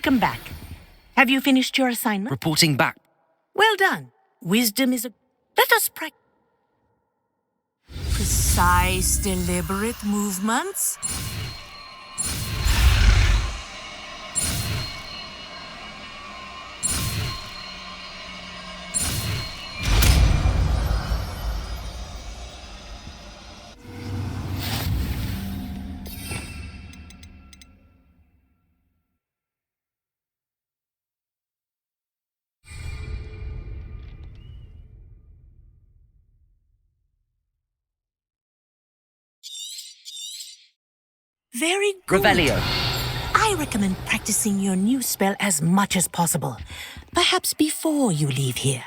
Welcome back. Have you finished your assignment? Reporting back. Well done. Wisdom is a... Let us practice. Precise, deliberate movements. Very good. Revelio. I recommend practicing your new spell as much as possible. Perhaps before you leave here.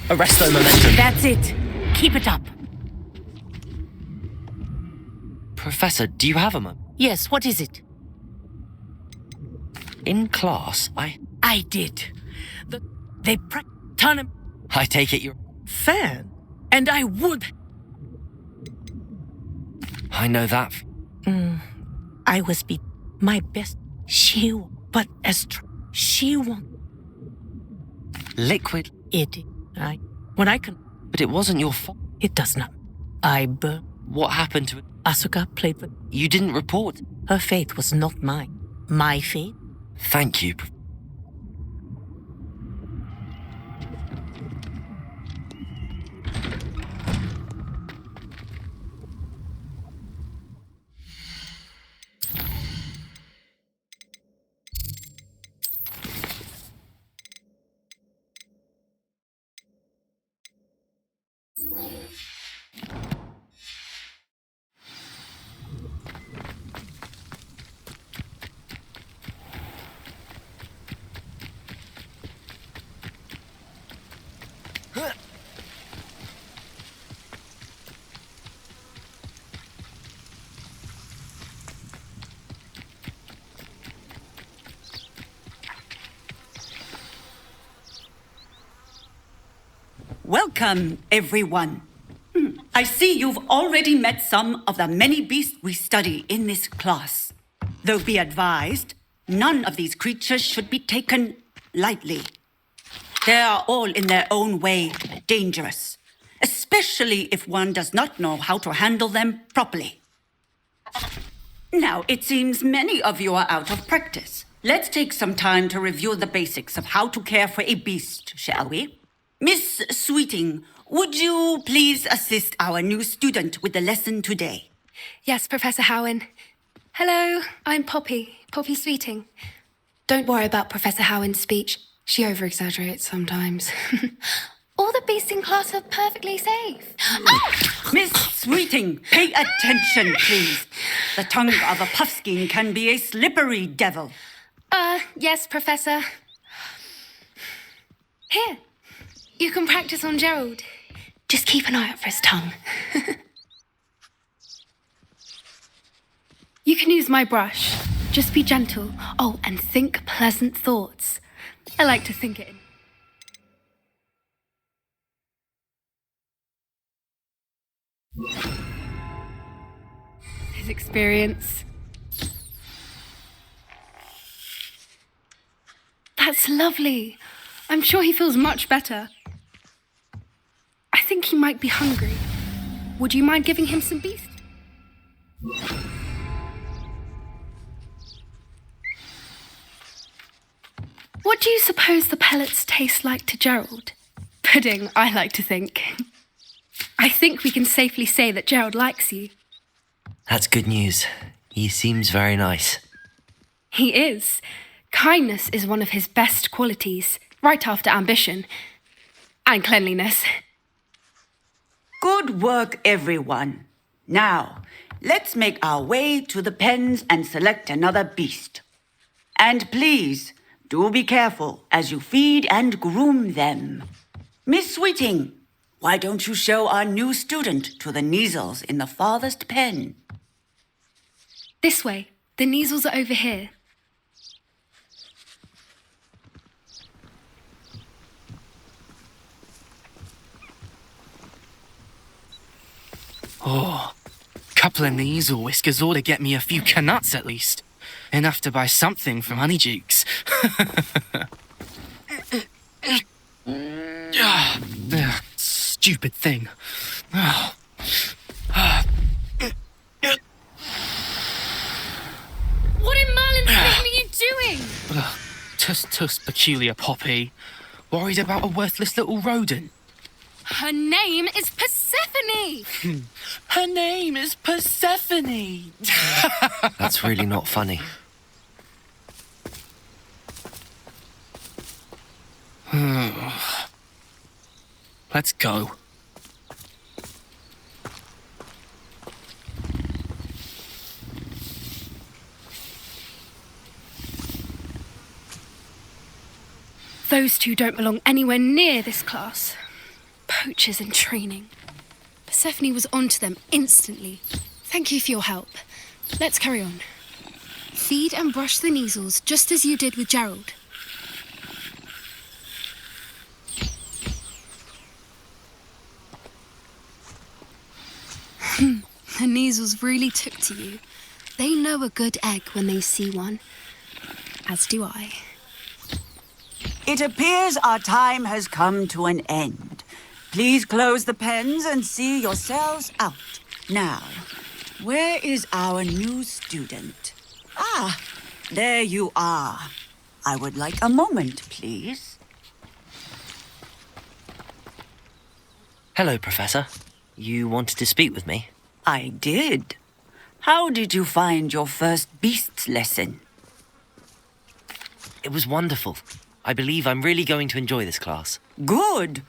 Arresto momentum. That's it. Keep it up. Professor, do you have a moment? Yes, what is it? In class, I did. They ton. I take it you're... Fan. And I would. I know that. I was my best. But as she won't. Liquid. When I can. But it wasn't your fault. It does not. What happened to it? Asuka played with. You didn't report. Her fate was not mine. My fate? Thank you. Welcome, everyone. I see you've already met some of the many beasts we study in this class. Though be advised, none of these creatures should be taken lightly. They are all in their own way dangerous, especially if one does not know how to handle them properly. Now, it seems many of you are out of practice. Let's take some time to review the basics of how to care for a beast, shall we? Miss Sweeting, would you please assist our new student with the lesson today? Yes, Professor Howen. Hello, I'm Poppy Sweeting. Don't worry about Professor Howen's speech. She over-exaggerates sometimes. All the beasts in class are perfectly safe. Miss Sweeting, pay attention, please. The tongue of a puffskein can be a slippery devil. Yes, Professor. Here, you can practice on Gerald. Just keep an eye out for his tongue. You can use my brush. Just be gentle. Oh, and think pleasant thoughts. I like to think it in. His experience. That's lovely. I'm sure he feels much better. I think he might be hungry. Would you mind giving him some beast? What do you suppose the pellets taste like to Gerald? Pudding, I like to think. I think we can safely say that Gerald likes you. That's good news. He seems very nice. He is. Kindness is one of his best qualities, right after ambition. And cleanliness. Good work, everyone. Now, let's make our way to the pens and select another beast. And please, do be careful as you feed and groom them. Miss Sweeting, why don't you show our new student to the Kneazles in the farthest pen? This way. The Kneazles are over here. Couple of Neasel whiskers ought to get me a few canuts at least. Enough to buy something from Honeydukes. Stupid thing. What in Merlin's name are you doing? Tuss, peculiar Poppy. Worried about a worthless little rodent. Her name is Persephone! Her name is Persephone! That's really not funny. Let's go. Those two don't belong anywhere near this class. Poachers in training. Persephone was onto them instantly. Thank you for your help. Let's carry on. Feed and brush the Neasels just as you did with Gerald. The Neasels really took to you. They know a good egg when they see one. As do I. It appears our time has come to an end. Please close the pens and see yourselves out. Now, where is our new student? Ah, there you are. I would like a moment, please. Hello, Professor. You wanted to speak with me? I did. How did you find your first beasts lesson? It was wonderful. I believe I'm really going to enjoy this class. Good.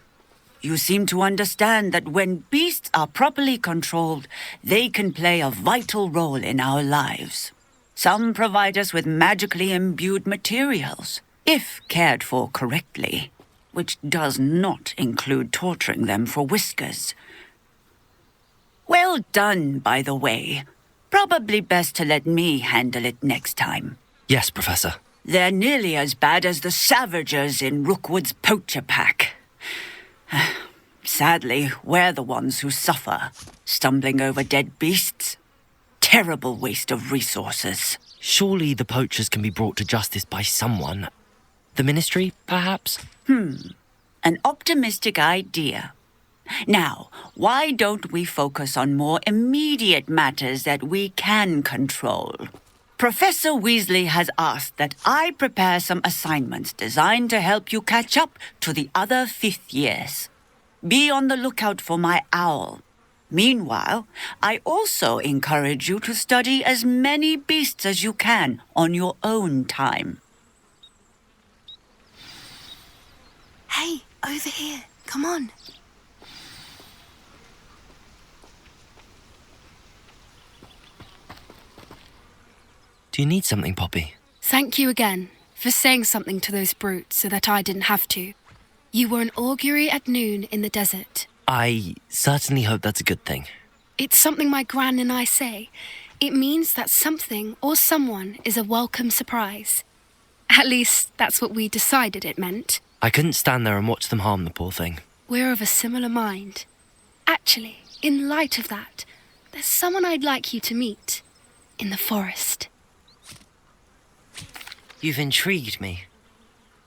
You seem to understand that when beasts are properly controlled, they can play a vital role in our lives. Some provide us with magically imbued materials, if cared for correctly, which does not include torturing them for whiskers. Well done, by the way. Probably best to let me handle it next time. Yes, Professor. They're nearly as bad as the Savagers in Rookwood's poacher pack. Sadly, we're the ones who suffer, stumbling over dead beasts. Terrible waste of resources. Surely the poachers can be brought to justice by someone. The Ministry, perhaps? An optimistic idea. Now, why don't we focus on more immediate matters that we can control? Professor Weasley has asked that I prepare some assignments designed to help you catch up to the other fifth years. Be on the lookout for my owl. Meanwhile, I also encourage you to study as many beasts as you can on your own time. Hey, over here. Come on. Do you need something, Poppy? Thank you again for saying something to those brutes so that I didn't have to. You were an augury at noon in the desert. I certainly hope that's a good thing. It's something my gran and I say. It means that something or someone is a welcome surprise. At least, that's what we decided it meant. I couldn't stand there and watch them harm the poor thing. We're of a similar mind. Actually, in light of that, there's someone I'd like you to meet. In the forest. You've intrigued me.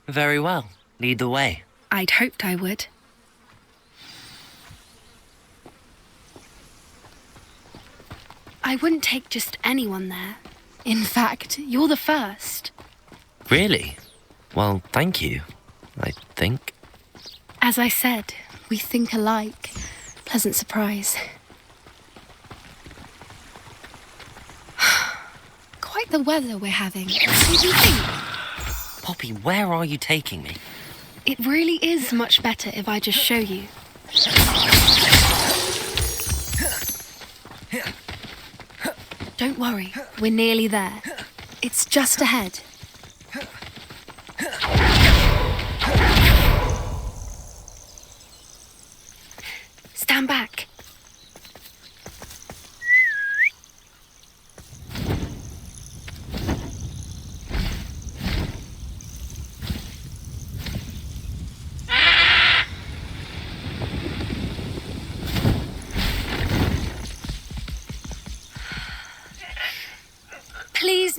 Very well. Lead the way. I'd hoped I would. I wouldn't take just anyone there. In fact, you're the first. Really? Well, thank you, I think. As I said, we think alike. Pleasant surprise. Quite the weather we're having. What do you think? Poppy, where are you taking me? It really is much better if I just show you. Don't worry, we're nearly there. It's just ahead. Stand back.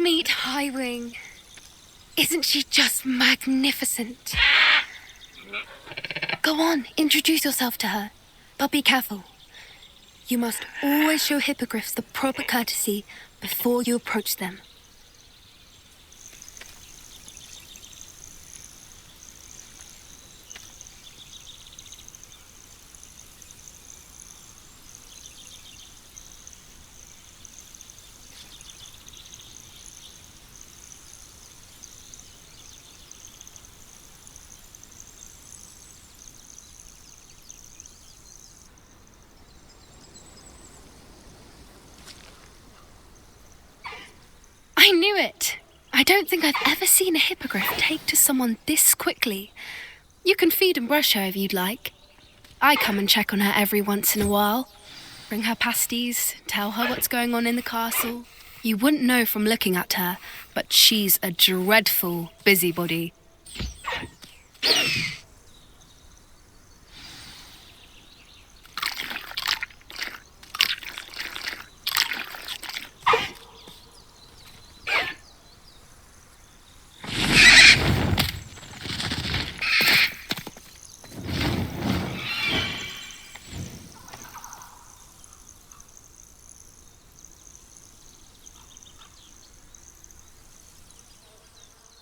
Meet Highwing. Isn't she just magnificent? Go on, introduce yourself to her. But be careful. You must always show hippogriffs the proper courtesy before you approach them. I knew it! I don't think I've ever seen a hippogriff take to someone this quickly. You can feed and brush her if you'd like. I come and check on her every once in a while. Bring her pasties, tell her what's going on in the castle. You wouldn't know from looking at her, but she's a dreadful busybody.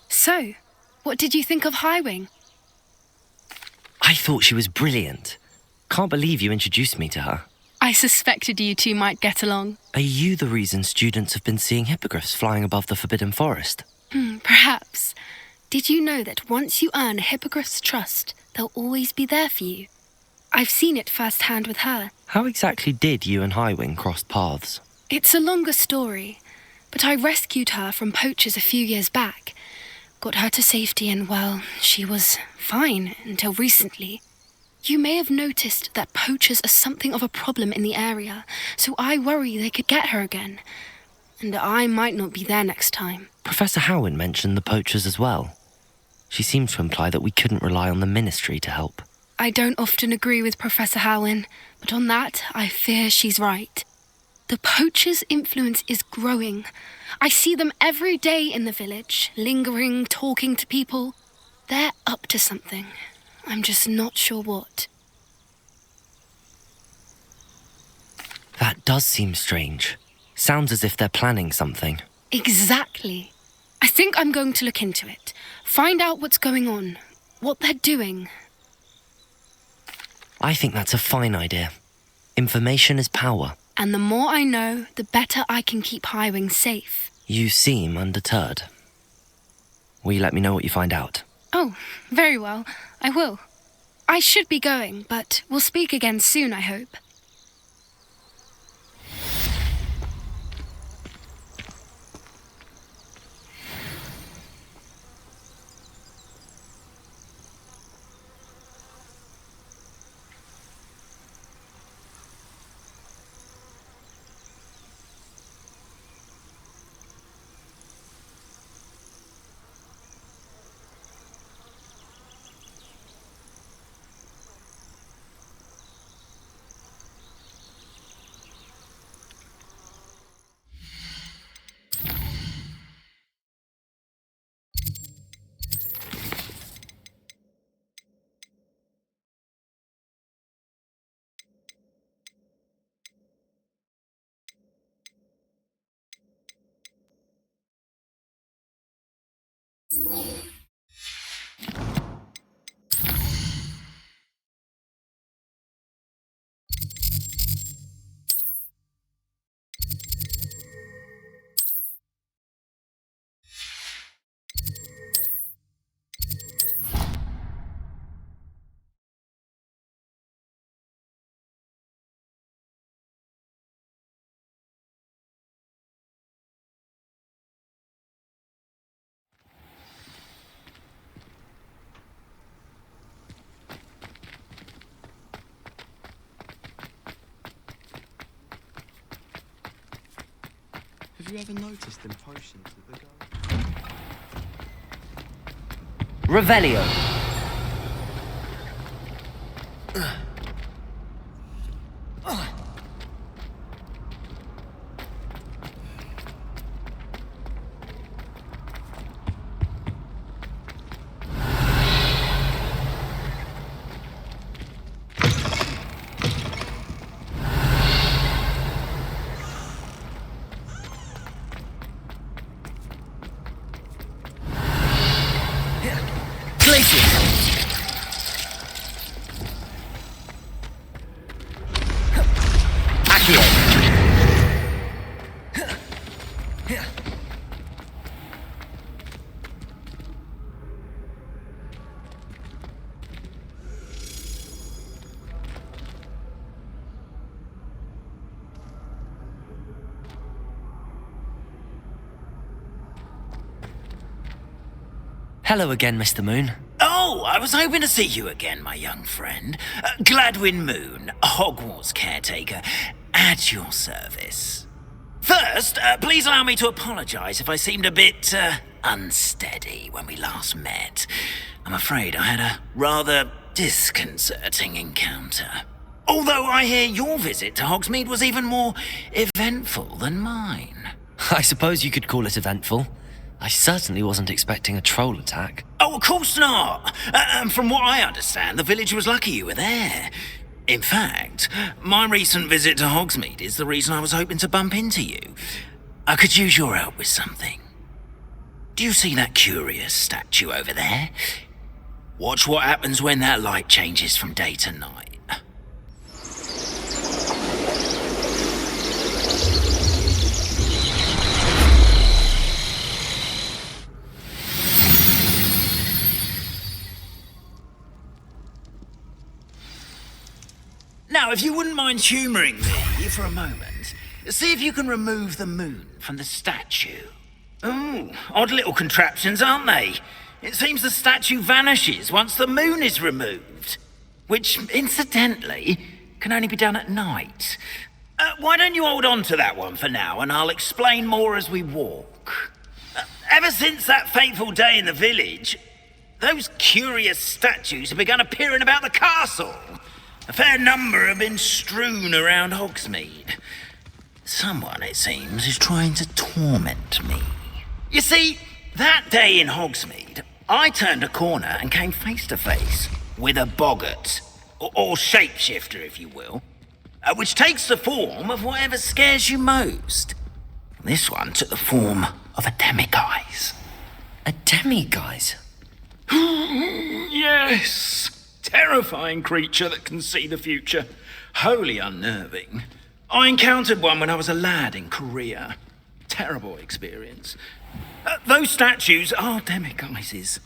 So, what did you think of Highwing? I thought she was brilliant. Can't believe you introduced me to her. I suspected you two might get along. Are you the reason students have been seeing hippogriffs flying above the Forbidden Forest? Perhaps. Did you know that once you earn a hippogriff's trust, they'll always be there for you? I've seen it firsthand with her. How exactly did you and Highwing cross paths? It's a longer story, but I rescued her from poachers a few years back. Got her to safety and, well, she was fine until recently. You may have noticed that poachers are something of a problem in the area, so I worry they could get her again. And I might not be there next time. Professor Howin mentioned the poachers as well. She seemed to imply that we couldn't rely on the Ministry to help. I don't often agree with Professor Howin, but on that, I fear she's right. The poachers' influence is growing. I see them every day in the village, lingering, talking to people. They're up to something. I'm just not sure what. That does seem strange. Sounds as if they're planning something. Exactly. I think I'm going to look into it. Find out what's going on, what they're doing. I think that's a fine idea. Information is power. And the more I know, the better I can keep Highwing safe. You seem undeterred. Will you let me know what you find out? Oh, very well. I will. I should be going, but we'll speak again soon, I hope. Have you ever noticed in potions that they go... Revelio. Hello again, Mr. Moon. Oh, I was hoping to see you again, my young friend. Gladwin Moon, Hogwarts caretaker, at your service. First, please allow me to apologise if I seemed a bit, unsteady when we last met. I'm afraid I had a rather disconcerting encounter. Although I hear your visit to Hogsmeade was even more eventful than mine. I suppose you could call it eventful. I certainly wasn't expecting a troll attack. Oh, of course not. And from what I understand, the village was lucky you were there. In fact, my recent visit to Hogsmeade is the reason I was hoping to bump into you. I could use your help with something. Do you see that curious statue over there? Watch what happens when that light changes from day to night. Now, if you wouldn't mind humouring me for a moment, see if you can remove the moon from the statue. Ooh, odd little contraptions, aren't they? It seems the statue vanishes once the moon is removed. Which, incidentally, can only be done at night. Why don't you hold on to that one for now, and I'll explain more as we walk. Ever since that fateful day in the village, those curious statues have begun appearing about the castle. A fair number have been strewn around Hogsmeade. Someone, it seems, is trying to torment me. You see, that day in Hogsmeade, I turned a corner and came face to face with a boggart, or shapeshifter, if you will, which takes the form of whatever scares you most. This one took the form of a demiguise. A demiguise? Yes. Terrifying creature that can see the future. Wholly unnerving. I encountered one when I was a lad in Korea. Terrible experience. Those statues are demiguises.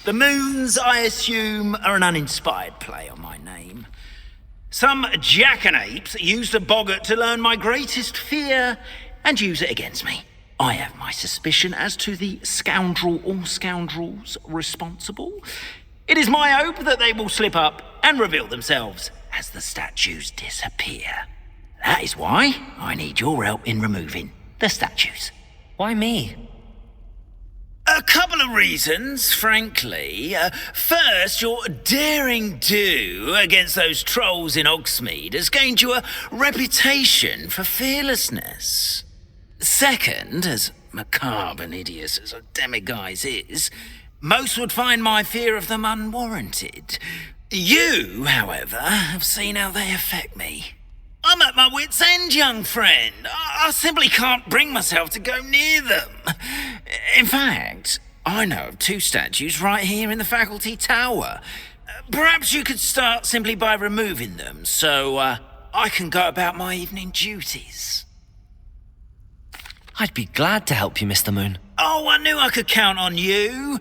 The moons, I assume, are an uninspired play on my name. Some jackanapes used a boggart to learn my greatest fear and use it against me. I have my suspicion as to the scoundrel or scoundrels responsible. It is my hope that they will slip up and reveal themselves as the statues disappear. That is why I need your help in removing the statues. Why me? A couple of reasons, frankly. First, your daring do against those trolls in Hogsmeade has gained you a reputation for fearlessness. Second, as macabre and hideous as a demiguise is, most would find my fear of them unwarranted. You, however, have seen how they affect me. I'm at my wit's end, young friend. I simply can't bring myself to go near them. In fact, I know of 2 statues right here in the faculty tower. Perhaps you could start simply by removing them, so I can go about my evening duties. I'd be glad to help you, Mr. Moon. Oh, I knew I could count on you.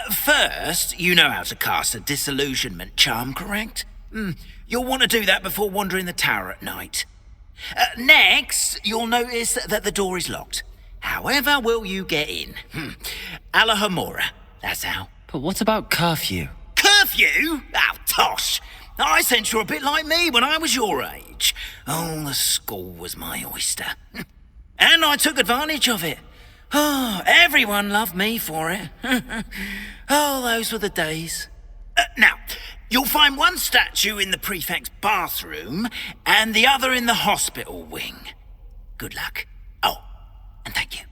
First, you know how to cast a disillusionment charm, correct? You'll want to do that before wandering the tower at night. Next, you'll notice that the door is locked. However will you get in? Alahomora, that's how. But what about curfew? Curfew? Oh, tosh. I sense you're a bit like me when I was your age. Oh, the school was my oyster. And I took advantage of it. Oh, everyone loved me for it. Oh, those were the days. Now, you'll find one statue in the prefect's bathroom and the other in the hospital wing. Good luck. Oh, and thank you.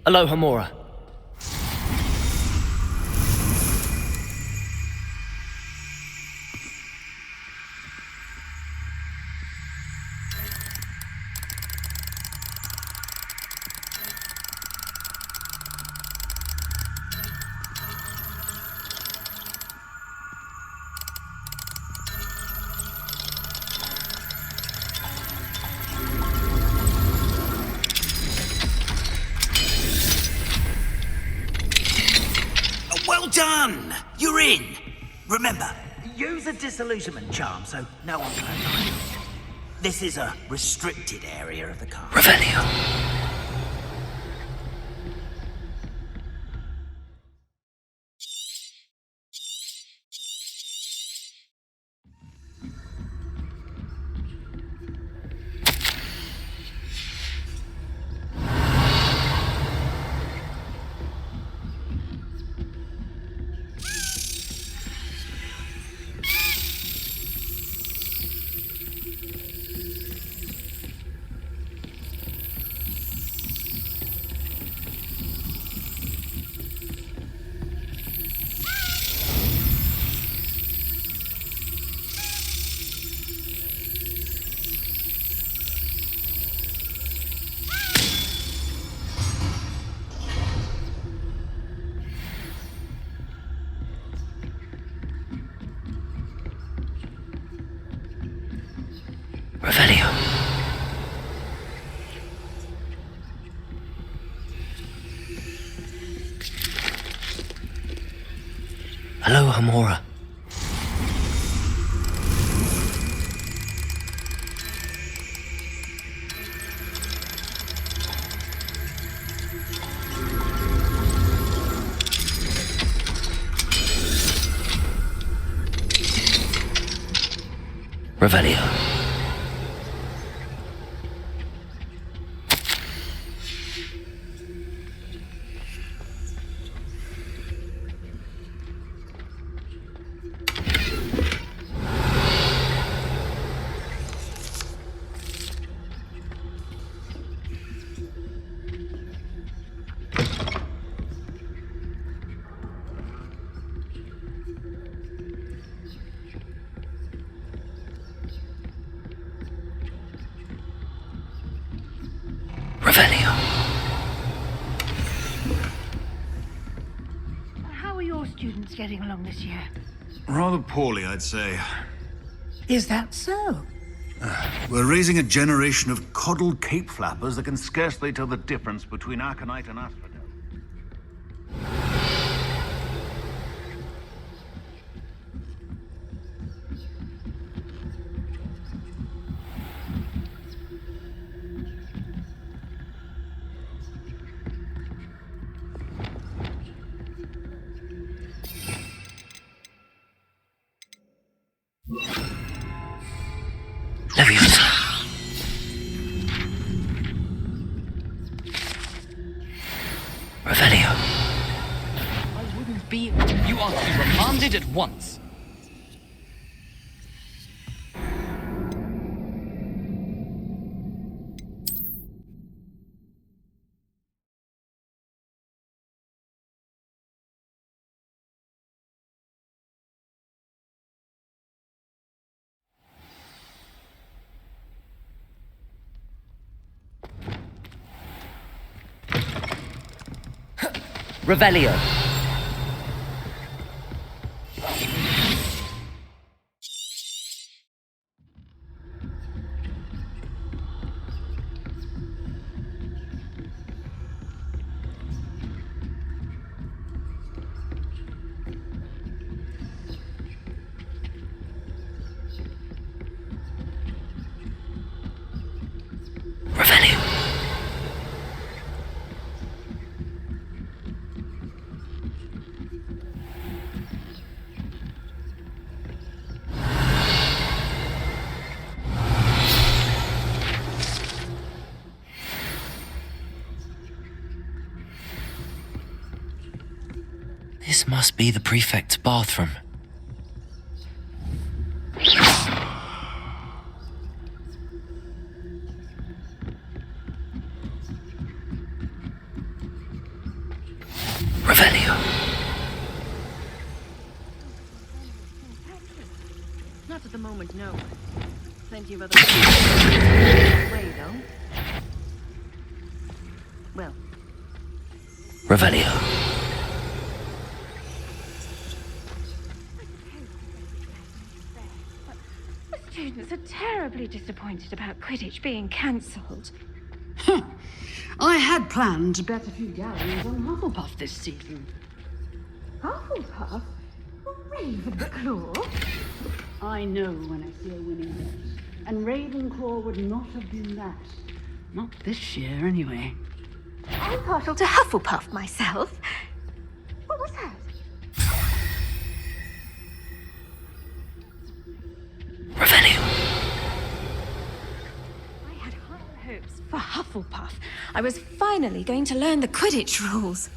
Aloha Mora. Well done! You're in! Remember, use a disillusionment charm so no one can find you. This is a restricted area of the car. Revelio. Revelio. Aloha Mora. Revelio. Revelio. How are your students getting along this year? Rather poorly, I'd say. Is that so? We're raising a generation of coddled cape flappers that can scarcely tell the difference between aconite and asphodel. Leviosa. Revelio. I wouldn't be. You are to be remanded at once. Revelio. Revelio. This must be the prefect's bathroom. Revelio. Not at the moment, no. Plenty of other way, though. Well, Revelio. the students are terribly disappointed about Quidditch being cancelled. I had planned to bet a few galleons on Hufflepuff this season. Hufflepuff? Ravenclaw? I know when I see a winning bet, and Ravenclaw would not have been that. Not this year, anyway. I'm partial to Hufflepuff myself. What was that? Revelio. I had high hopes for Hufflepuff. I was finally going to learn the Quidditch rules.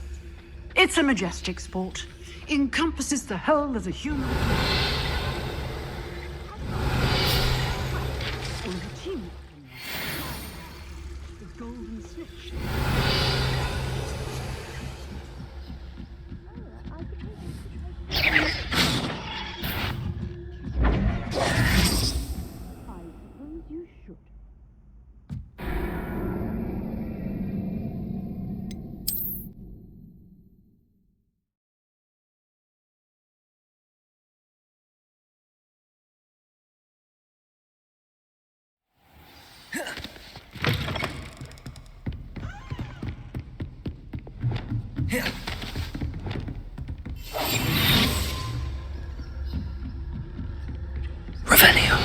It's a majestic sport. Encompasses the whole of the human... The golden snitch. Revelio.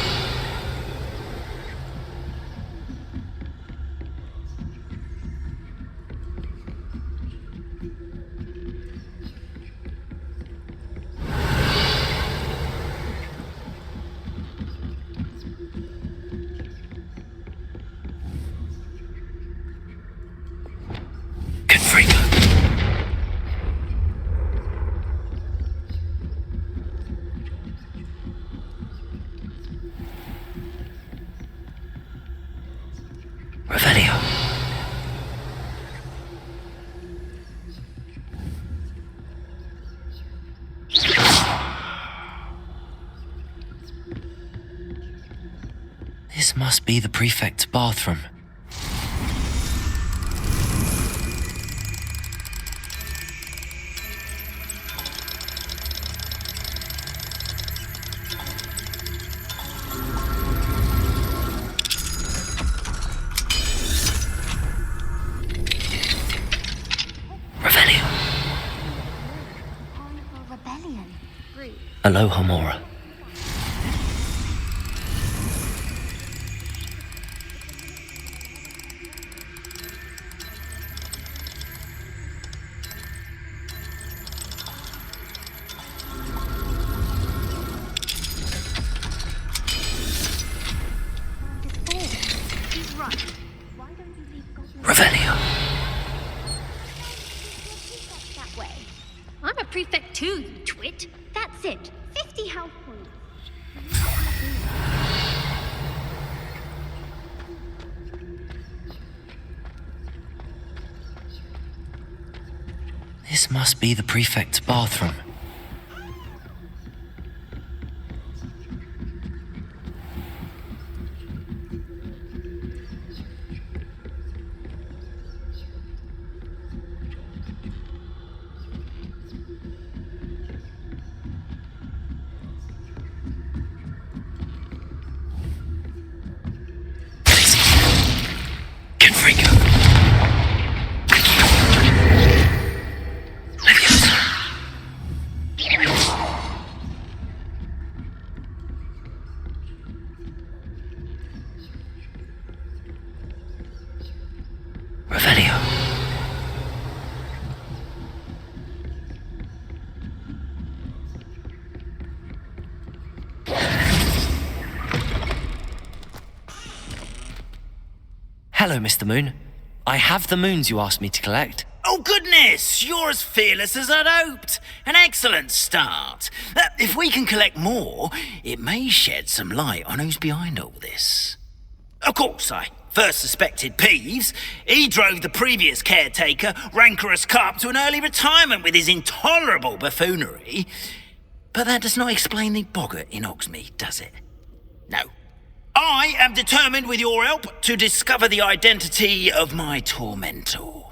Confringo. Revelio. This must be the prefect's bathroom. Revelio. Rebellion. Aloha Mora. Revelio. That way. I'm a prefect too, you twit. That's it. 50 health points. This must be the prefect's bathroom. Confringo. Revelio. Hello, Mr. Moon. I have the moons you asked me to collect. Oh, goodness! You're as fearless as I'd hoped. An excellent start. If we can collect more, it may shed some light on who's behind all this. Of course, I first suspected Peeves, he drove the previous caretaker, Rancorous Carp, to an early retirement with his intolerable buffoonery. But that does not explain the boggart in Hogsmeade, does it? No. I am determined, with your help, to discover the identity of my tormentor.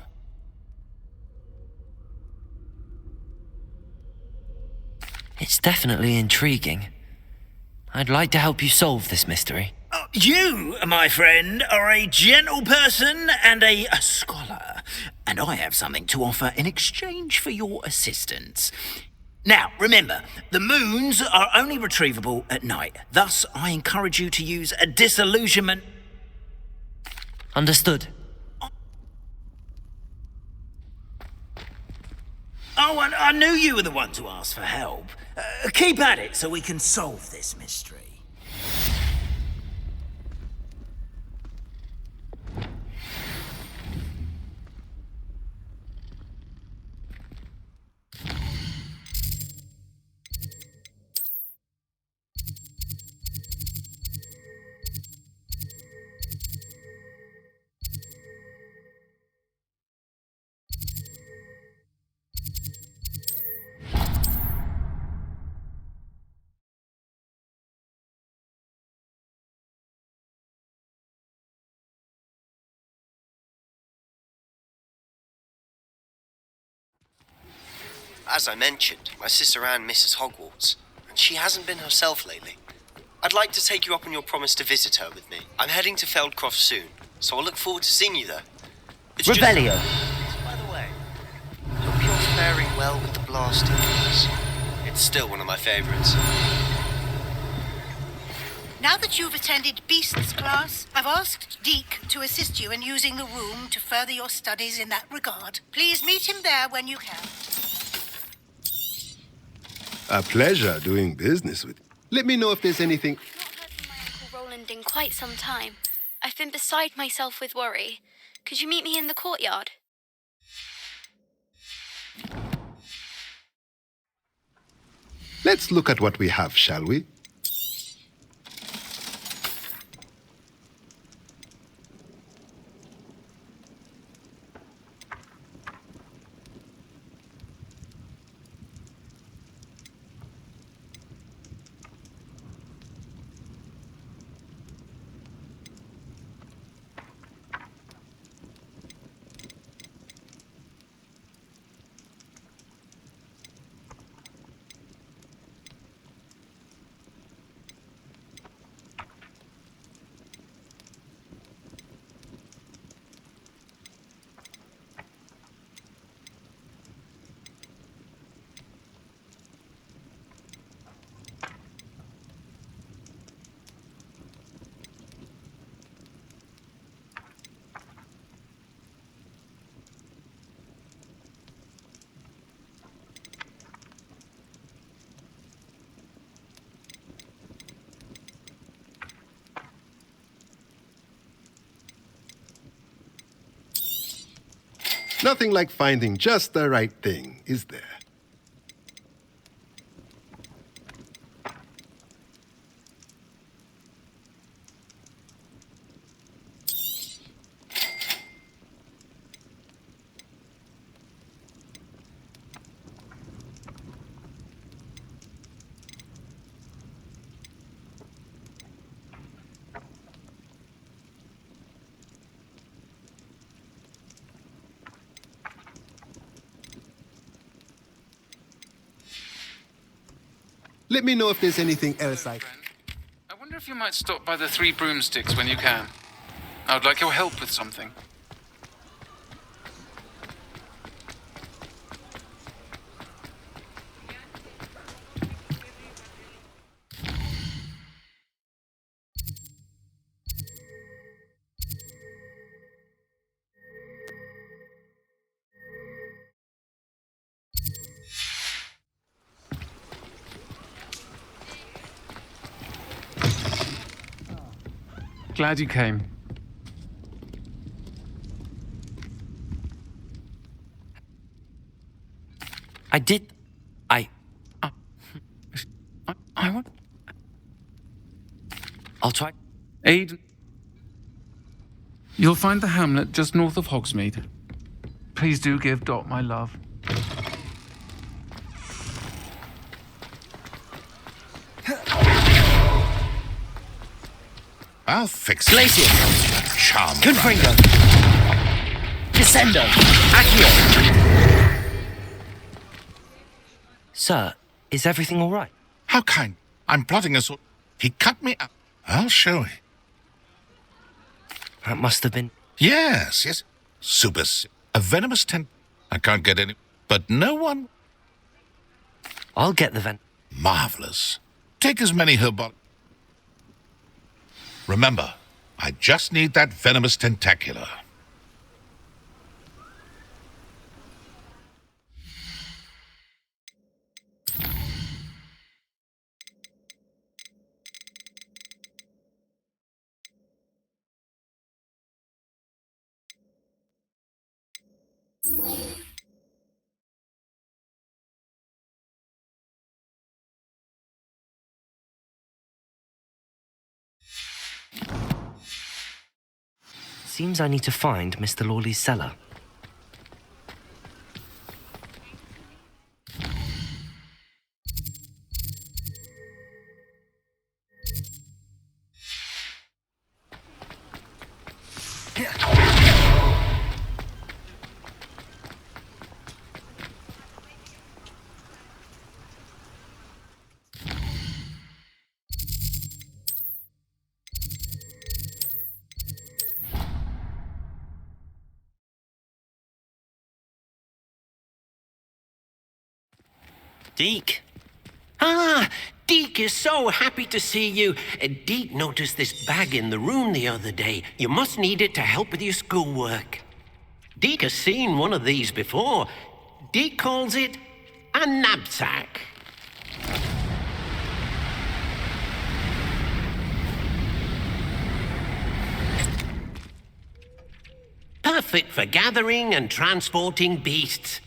It's definitely intriguing. I'd like to help you solve this mystery. You, my friend, are a gentle person and a scholar, and I have something to offer in exchange for your assistance. Now, remember, the moons are only retrievable at night. Thus, I encourage you to use a disillusionment... Understood. Oh, and I knew you were the one to ask for help. Keep at it so we can solve this mystery. As I mentioned, my sister Anne misses Hogwarts, and she hasn't been herself lately. I'd like to take you up on your promise to visit her with me. I'm heading to Feldcroft soon, so I'll look forward to seeing you there. It's Revelio. By the way, hope you're faring well with the blasting class. It's still one of my favorites. Now that you've attended Beasts class, I've asked Deke to assist you in using the room to further your studies in that regard. Please meet him there when you can. A pleasure doing business with you. Let me know if there's anything... I've not heard from my Uncle Roland in quite some time. I've been beside myself with worry. Could you meet me in the courtyard? Let's look at what we have, shall we? Nothing like finding just the right thing, is there? Let me know if there's anything else I wonder if you might stop by the Three Broomsticks when you can. I would like your help with something. Glad you came. I did... I want... I'll try... Aiden... You'll find the hamlet just north of Hogsmeade. Please do give Dot my love. I'll fix it. Glacier. Charm. Confringo. Descendo. Accio. Sir, is everything all right? How kind. I'm plotting a sort. He cut me up. I'll show you. That must have been... Yes. Super. A venomous tent. I can't get any. But no one. I'll get the ven... Marvelous. Take as many herbal. Remember, I just need that venomous tentacular. Seems I need to find Mr. Lawley's cellar. Deke. Ah, Deke is so happy to see you. Deke noticed this bag in the room the other day. You must need it to help with your schoolwork. Deke has seen one of these before. Deke calls it a knapsack. Perfect for gathering and transporting beasts.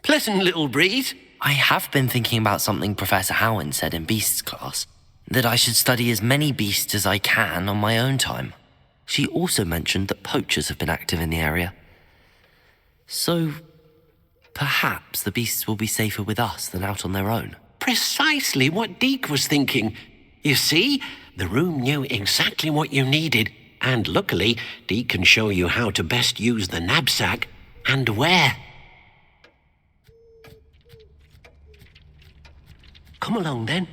Pleasant little breeze. I have been thinking about something Professor Howin said in Beasts class, that I should study as many beasts as I can on my own time. She also mentioned that poachers have been active in the area. So, perhaps the beasts will be safer with us than out on their own. Precisely what Deke was thinking. You see, the room knew exactly what you needed, and luckily, Deke can show you how to best use the knapsack and where. Come along, then.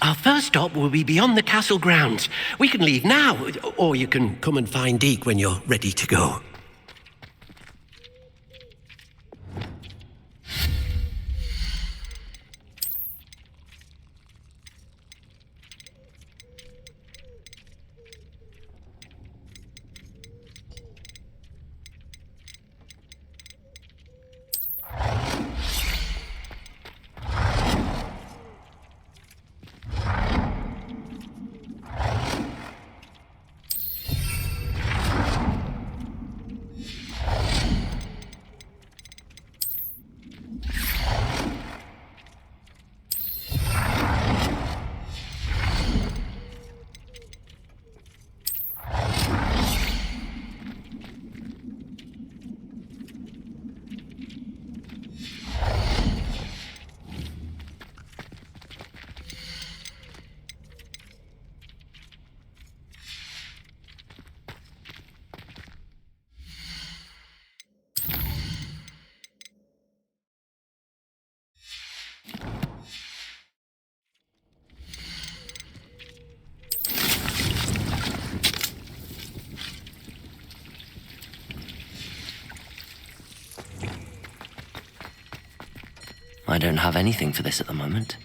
Our first stop will be beyond the castle grounds. We can leave now, or you can come and find Deke when you're ready to go. I don't have anything for this at the moment.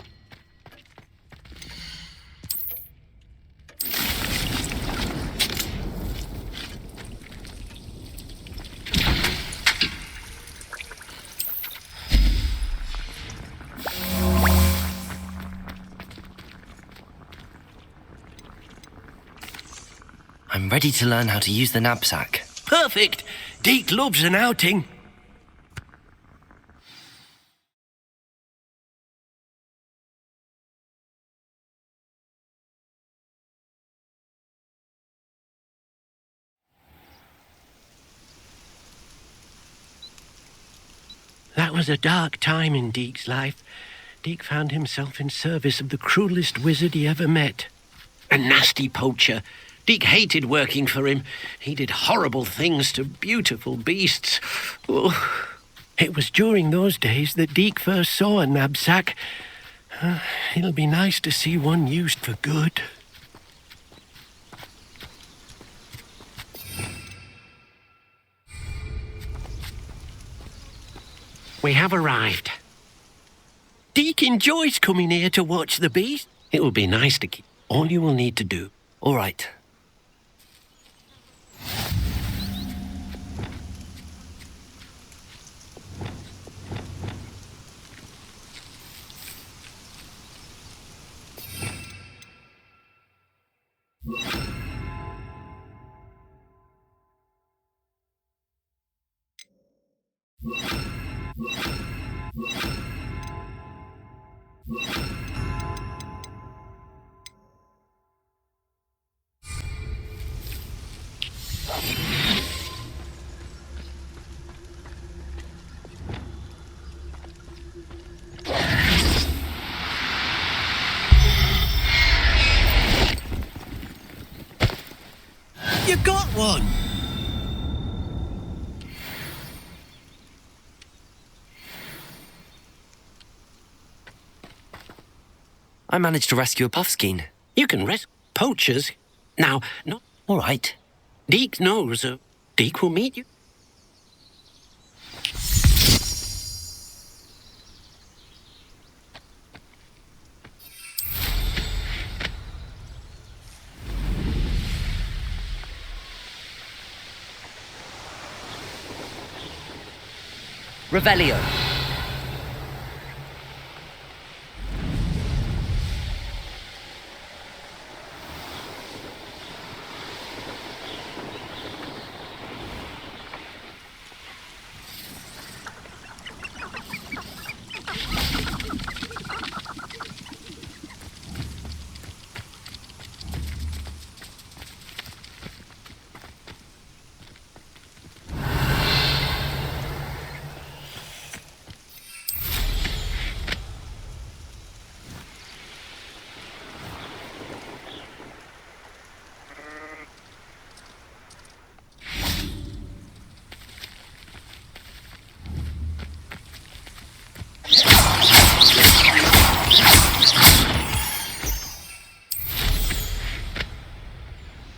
I'm ready to learn how to use the knapsack. Perfect! Deke loves an outing. That was a dark time in Deke's life. Deke found himself in service of the cruelest wizard he ever met. A nasty poacher. Deke hated working for him. He did horrible things to beautiful beasts. Oh. It was during those days that Deke first saw a knapsack. It'll be nice to see one used for good. We have arrived. Deke enjoys coming here to watch the beast. It will be nice to keep. All you will need to do. All right. You got one! I managed to rescue a puffskein. You can rescue poachers. Now, no. All right. Deke knows. Deke will meet you. Revelio.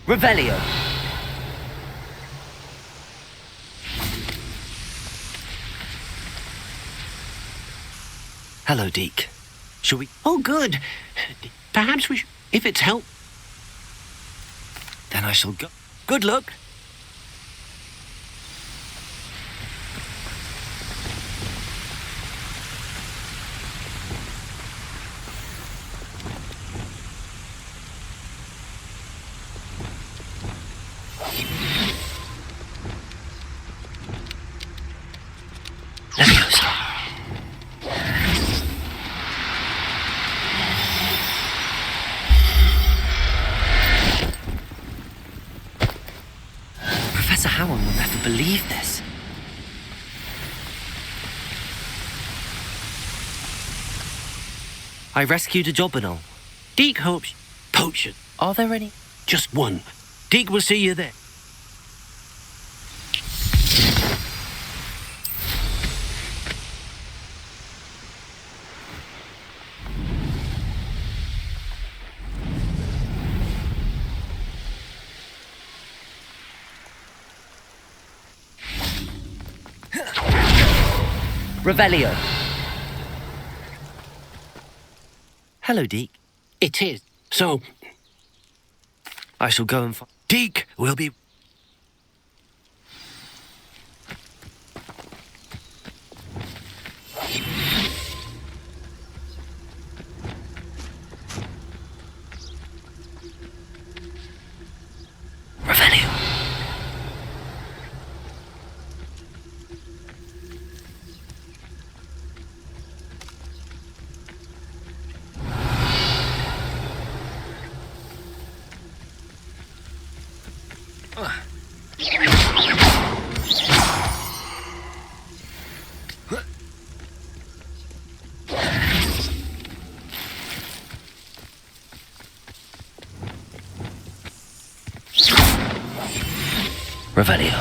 Revelio. Hello, Deke. Shall we? Oh, good. Perhaps we should, if it's help. Then I shall go. Good luck. Professor Howard will never believe this. I rescued a Jobberknoll. Deke hopes. Poacher. Are there any? Just one. Deke will see you there. Revelio. Hello, Deke. It is. So, I shall go and find... Deke will be... Revelio. Revelio.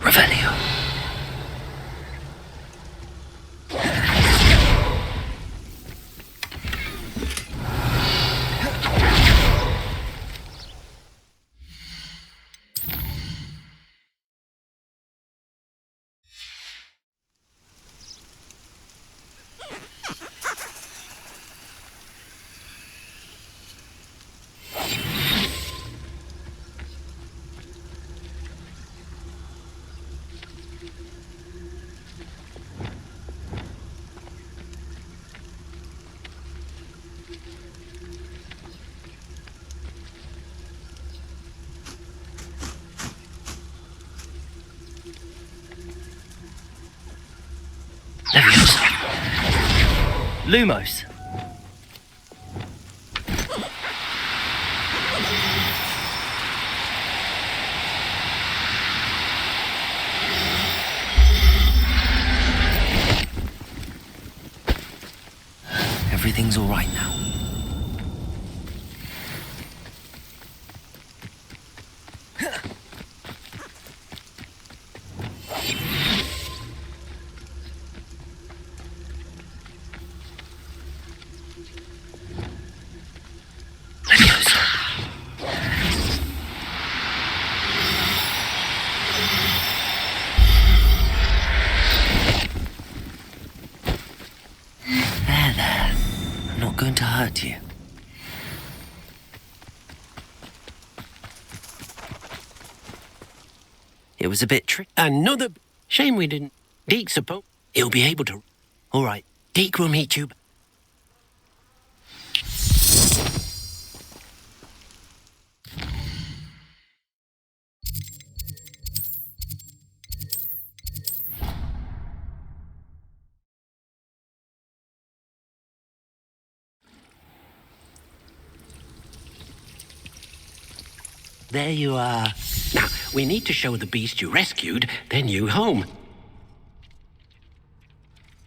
Revelio. Leviosa. Lumos. Everything's all right now. There. I'm not going to hurt you. It was a bit tricky. Another shame we didn't. Deke suppose he'll be able to. All right, Deke will meet you. There you are. Now, we need to show the beast you rescued their new home.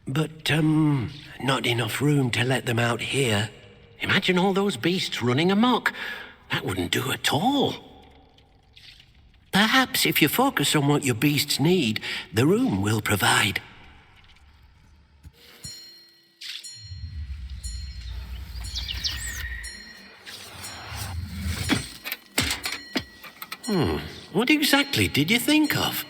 But, not enough room to let them out here. Imagine all those beasts running amok. That wouldn't do at all. Perhaps if you focus on what your beasts need, the room will provide. What exactly did you think of?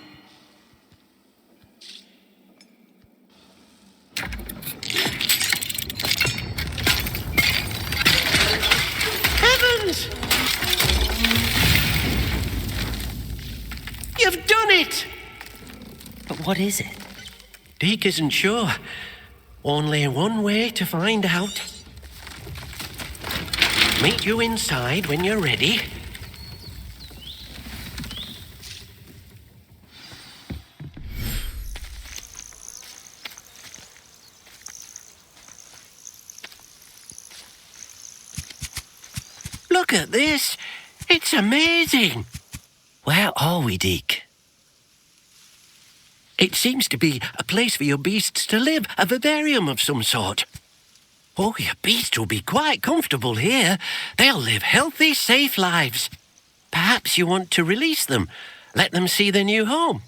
Heavens! You've done it! But what is it? Deke isn't sure. Only one way to find out. Meet you inside when you're ready. Look at this. It's amazing. Where are we, Deke? It seems to be a place for your beasts to live, a vivarium of some sort. Oh, your beasts will be quite comfortable here. They'll live healthy, safe lives. Perhaps you want to release them, let them see their new home.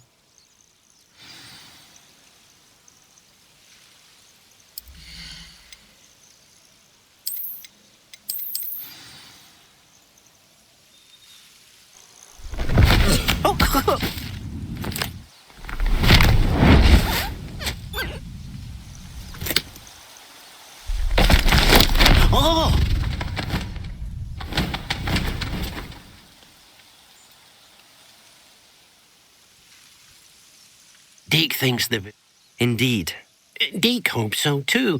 Oh! Deke thinks they've... Indeed. Deke hopes so too.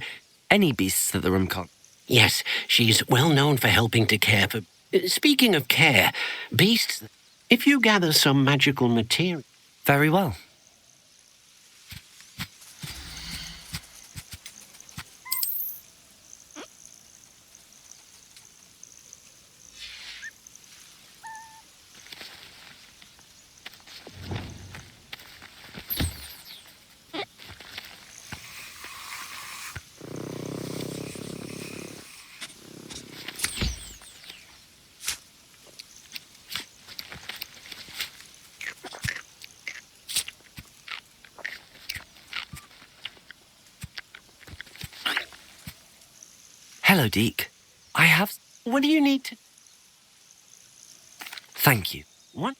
Any beasts that the room can't... Yes, she's well known for helping to care for... Speaking of care, beasts... If you gather some magical material... Very well. Hello, Deke. I have... What do you need to... Thank you. What?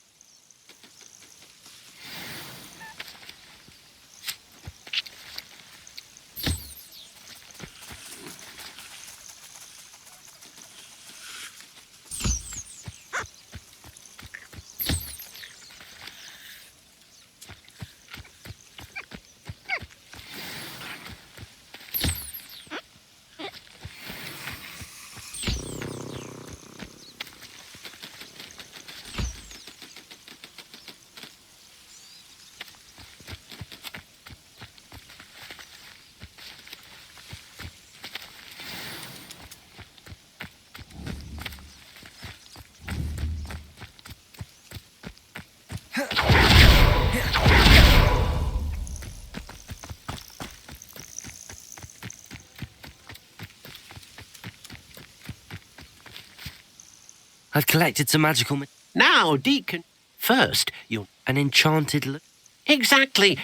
I've collected some magical... Now, Deacon. First, you... An enchanted... Exactly.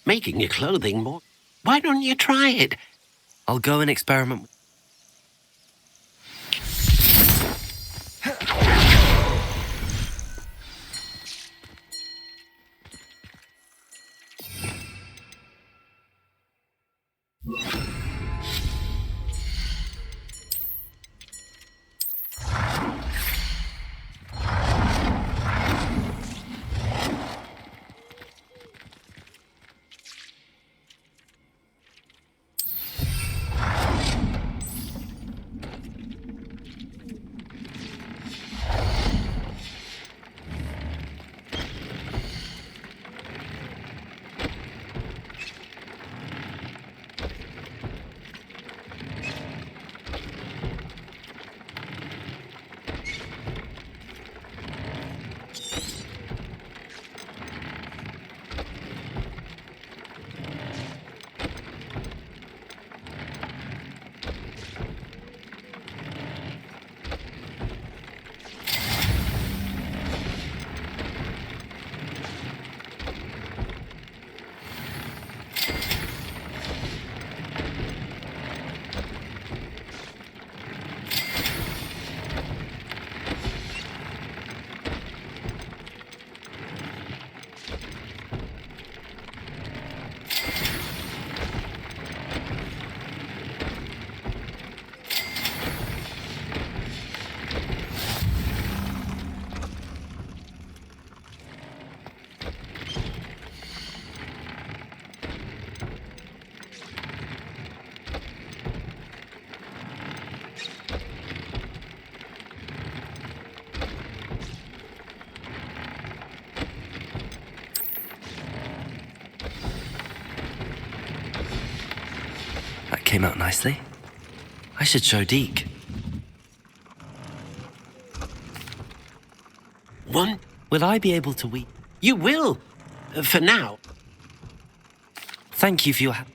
Making your clothing more... Why don't you try it? I'll go and experiment with... That came out nicely. I should show Deke. One? Will I be able to weep? You will. For now. Thank you for your help.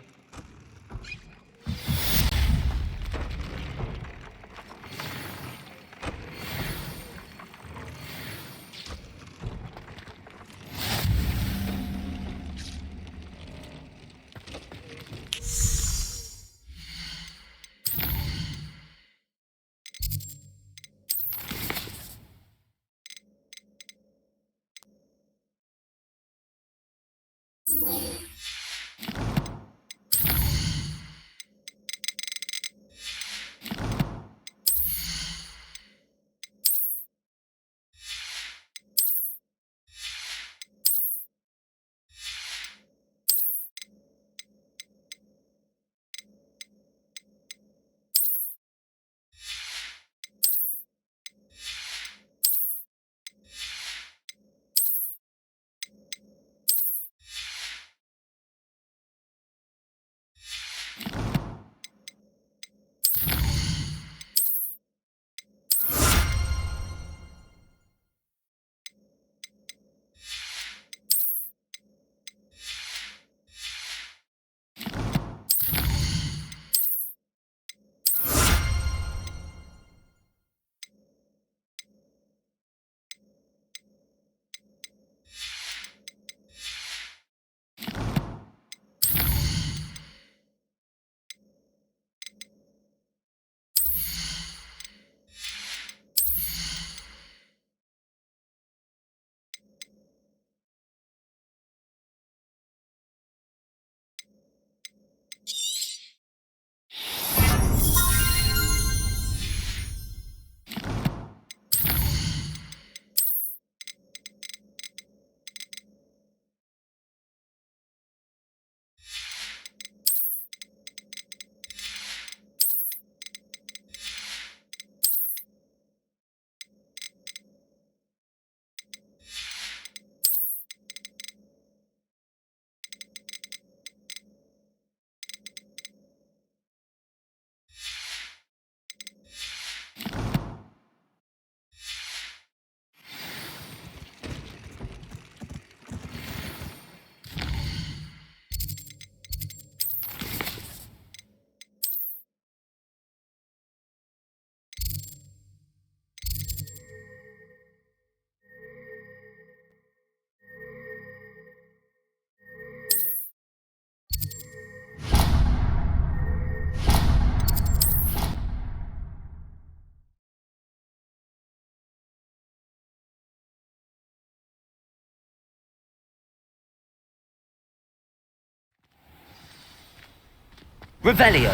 Revelio.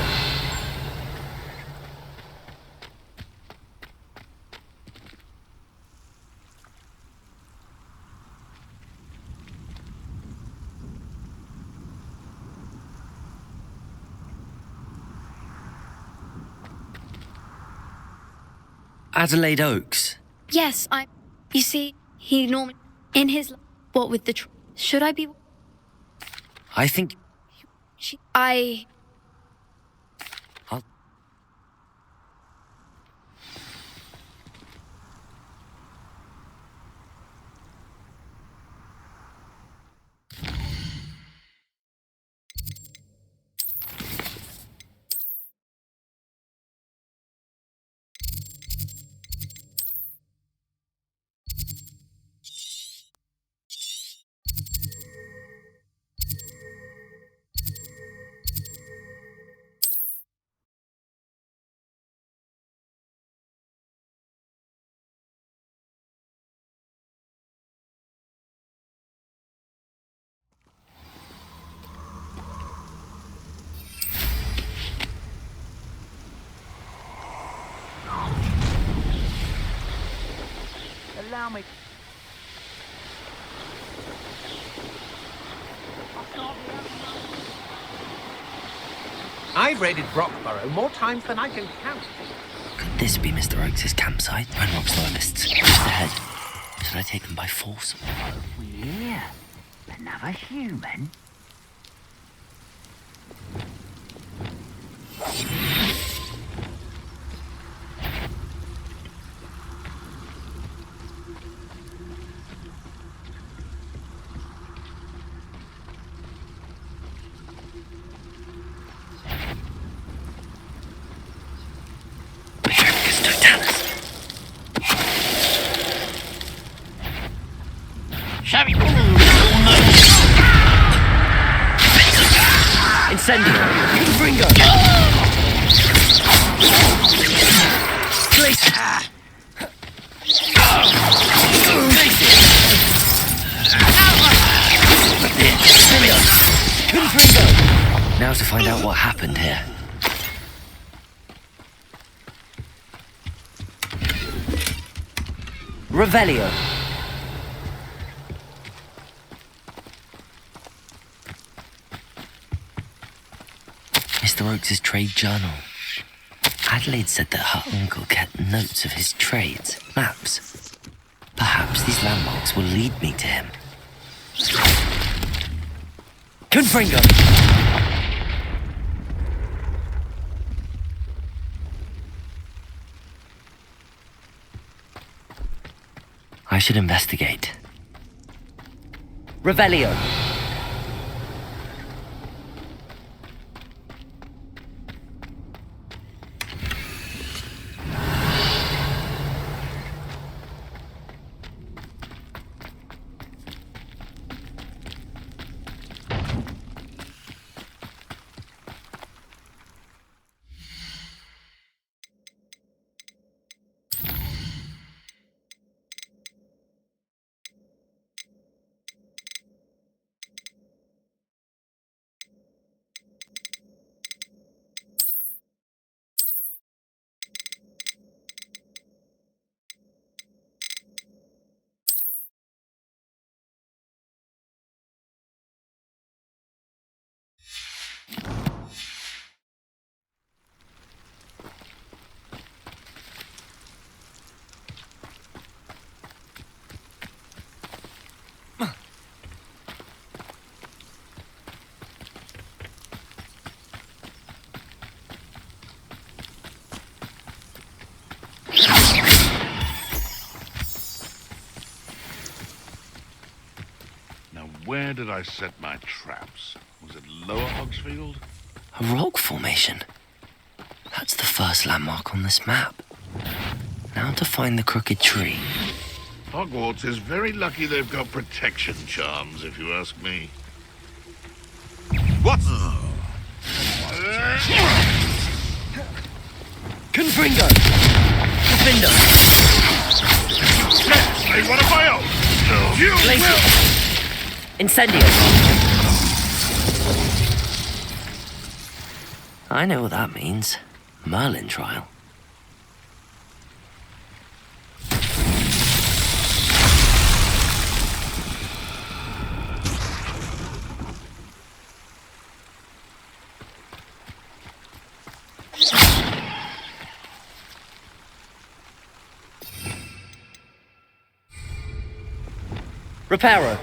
Adelaide Oaks. Yes, You see, he normally... In his... What with the... Should I be... I think... I'll... Allow me. I've raided Brockborough more times than I can count. Could this be Mr. Oakes' campsite? Ranrock's loyalists. Just ahead. Should I take them by force? Yeah, another human. Incendio! Confringo! Glacier! Confringo! Now to find out what happened here. Revelio. Mr. Oakes' trade journal. Adelaide said that her uncle kept notes of his trades, maps. Perhaps these landmarks will lead me to him. Confringo! I should investigate. Revelio. Where did I set my traps? Was it Lower Hogsfield? A rock formation. That's the first landmark on this map. Now to find the crooked tree. Hogwarts is very lucky they've got protection charms, if you ask me. What? Confringo! Defender! They want to fail! You will! Incendio! I know what that means. Merlin trial. Reparo.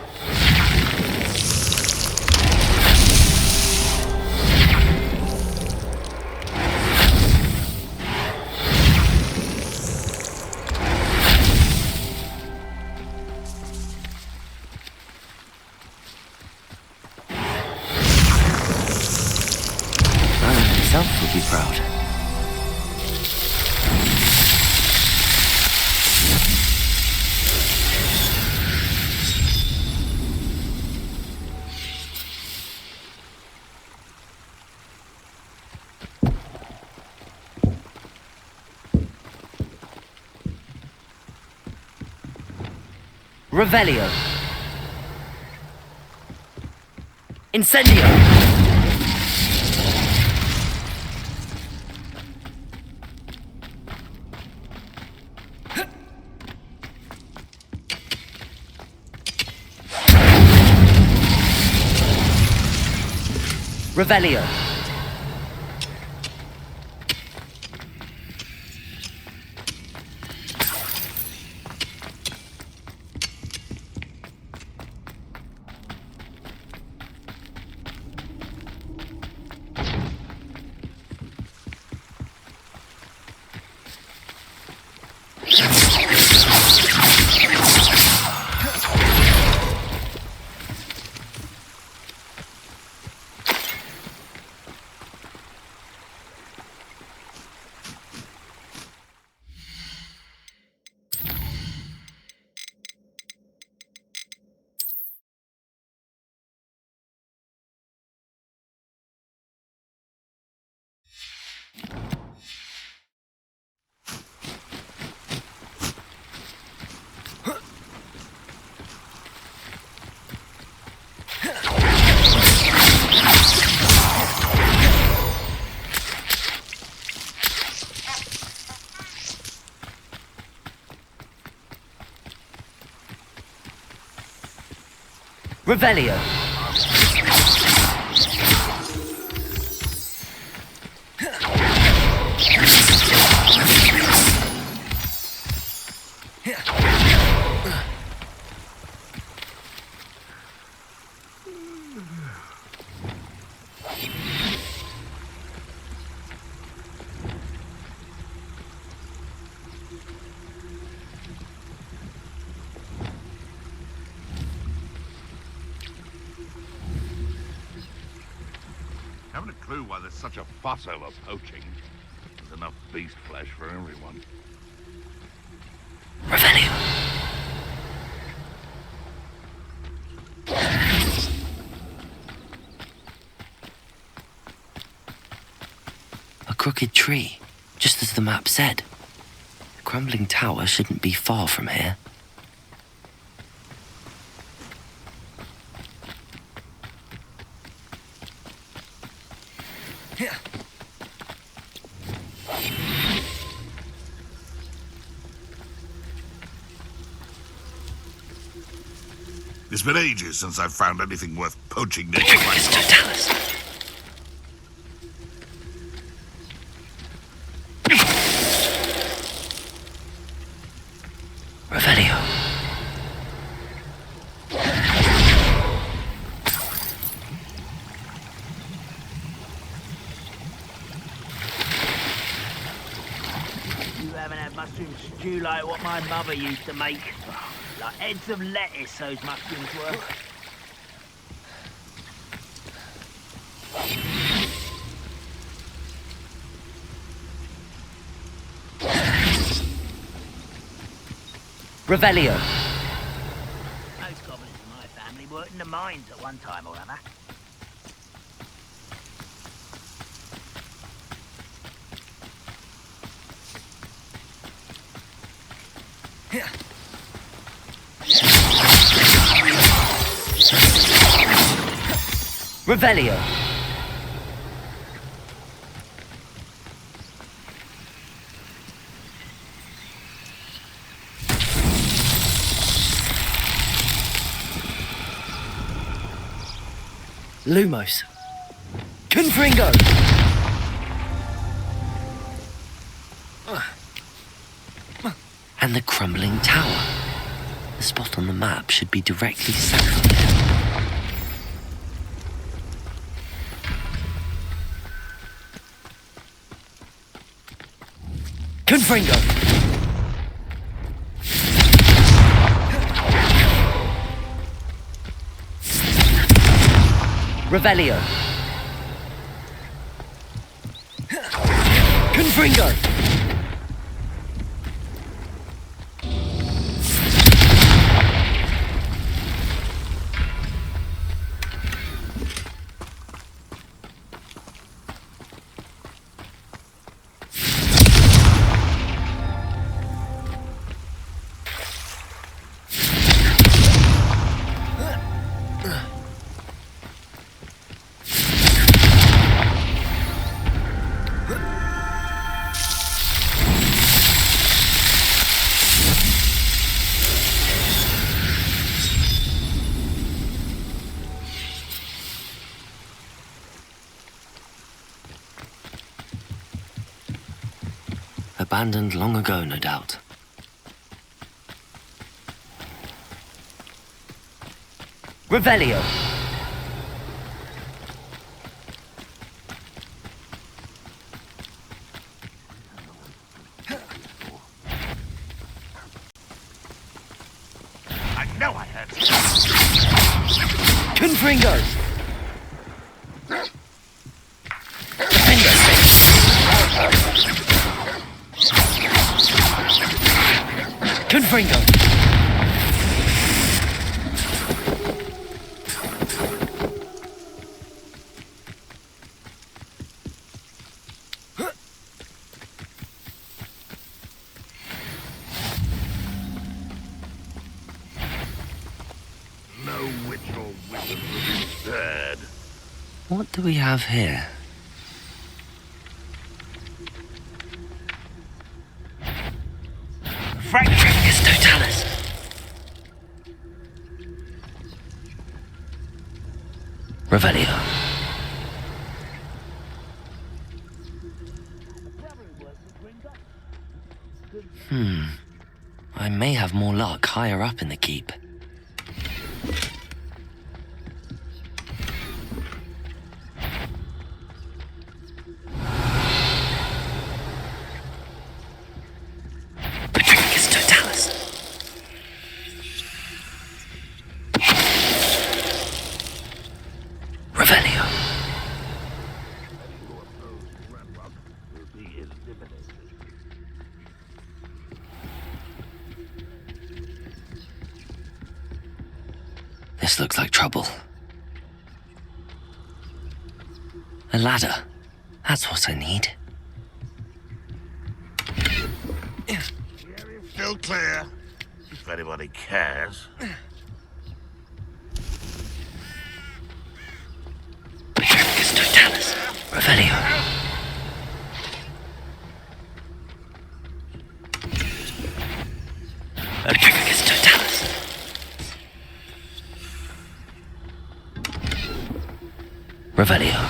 Merlin himself would be proud. Revelio. Incendio. Revelio. Revelio. Haven't a clue why there's such a fuss over poaching. There's enough beast flesh for everyone. Revelio. A crooked tree, just as the map said. The crumbling tower shouldn't be far from here. It's been ages since I've found anything worth poaching near Revelio. You haven't had mushroom stew like what my mother used to make. Like heads of lettuce, those mushrooms were. Revelio. Most goblins in my family worked in the mines at one time or other. Revelio. Lumos. Confringo! And the crumbling tower. The spot on the map should be directly south of it. Confringo! Revelio! Confringo! Abandoned long ago, no doubt. Revelio! I know I heard it. Confringo! Confringo! No witch or wizard will be spared. What do we have here? Fractus Totalis! Revelio. I may have more luck higher up in the keep. Patricus Totalis. Revelio. This looks like trouble. A ladder. That's what I need. Still clear, if anybody cares. Patricus Totalis. Revelio. Patricus Totalis. Revelio.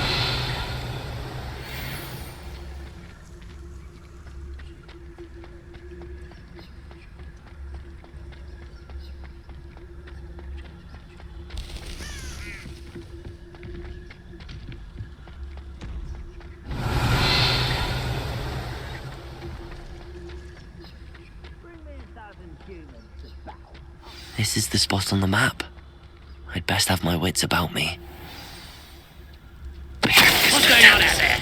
This is the spot on the map. I'd best have my wits about me. What's going on out there?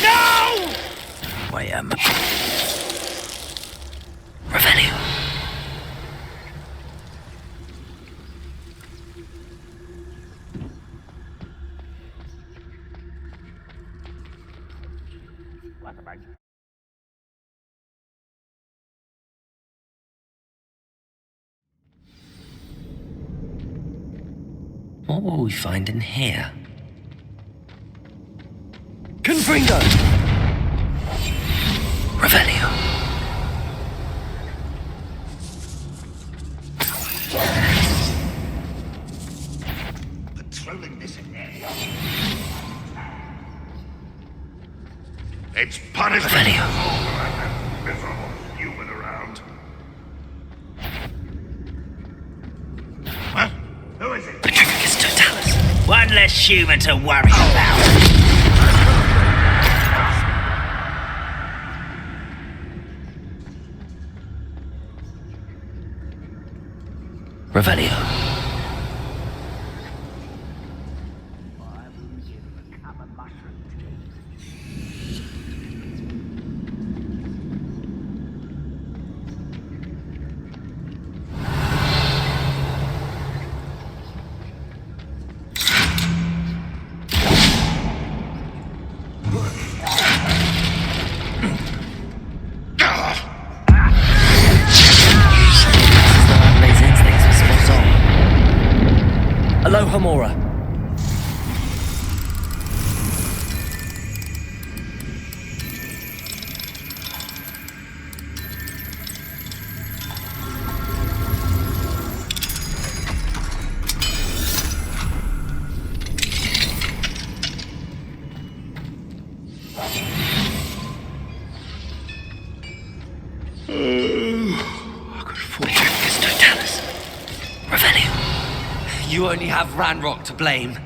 No! I am. Revelio. What will we find in here? Confringo! Revelio. Patrolling this area It's punishment. Revelio. Miserable human around. Huh? Who is it? Petrificus totalis. One less human to worry about. Revelio. Alohomora. Petrificus totalis. Revelio. You only have Ranrock to blame.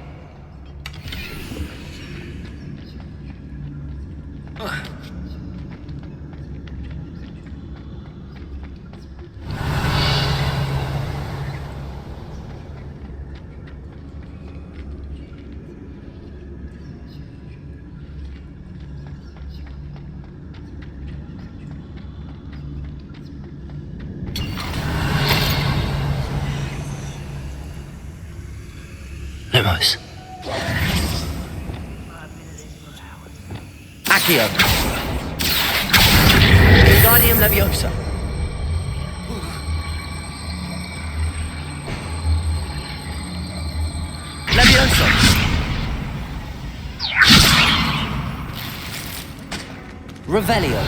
Lumos. Accio. Wingardium Leviosa. Leviosa. Revelio.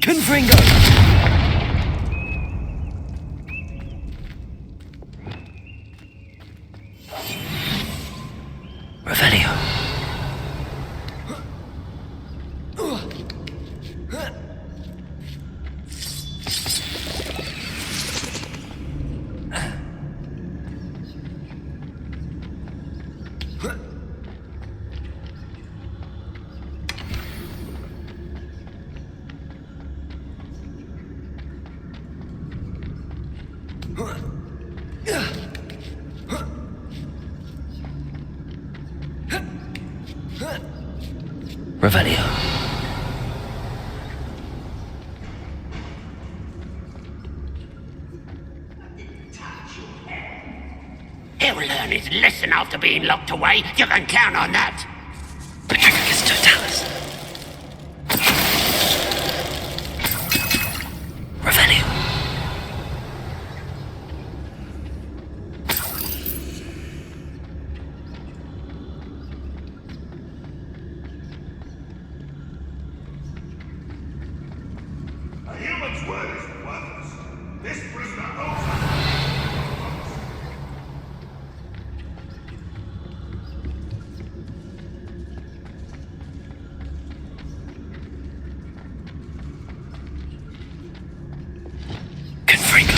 Confringo! Revelio. Revelio. He'll learn his lesson after being locked away. You can count on that. Petrificus totalis. Revelio. A human's word is worthless. This prisoner owes us. Confringo.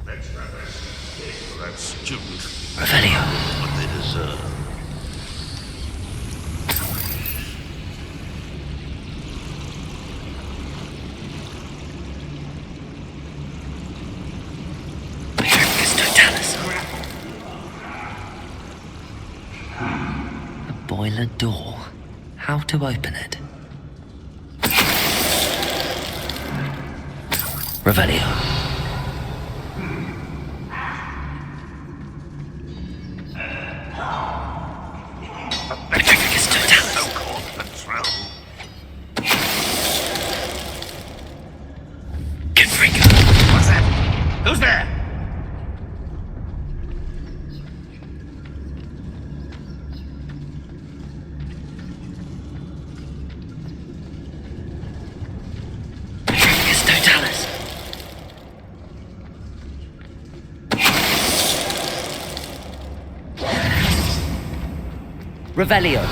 Let's have that kick for that student. Revelio. What they deserve. Petrificus totalis. A boiler door. How to open it? Revelio. Petrificus totalis. No cause for trouble. Confringo. What's that? Who's there? Revelio.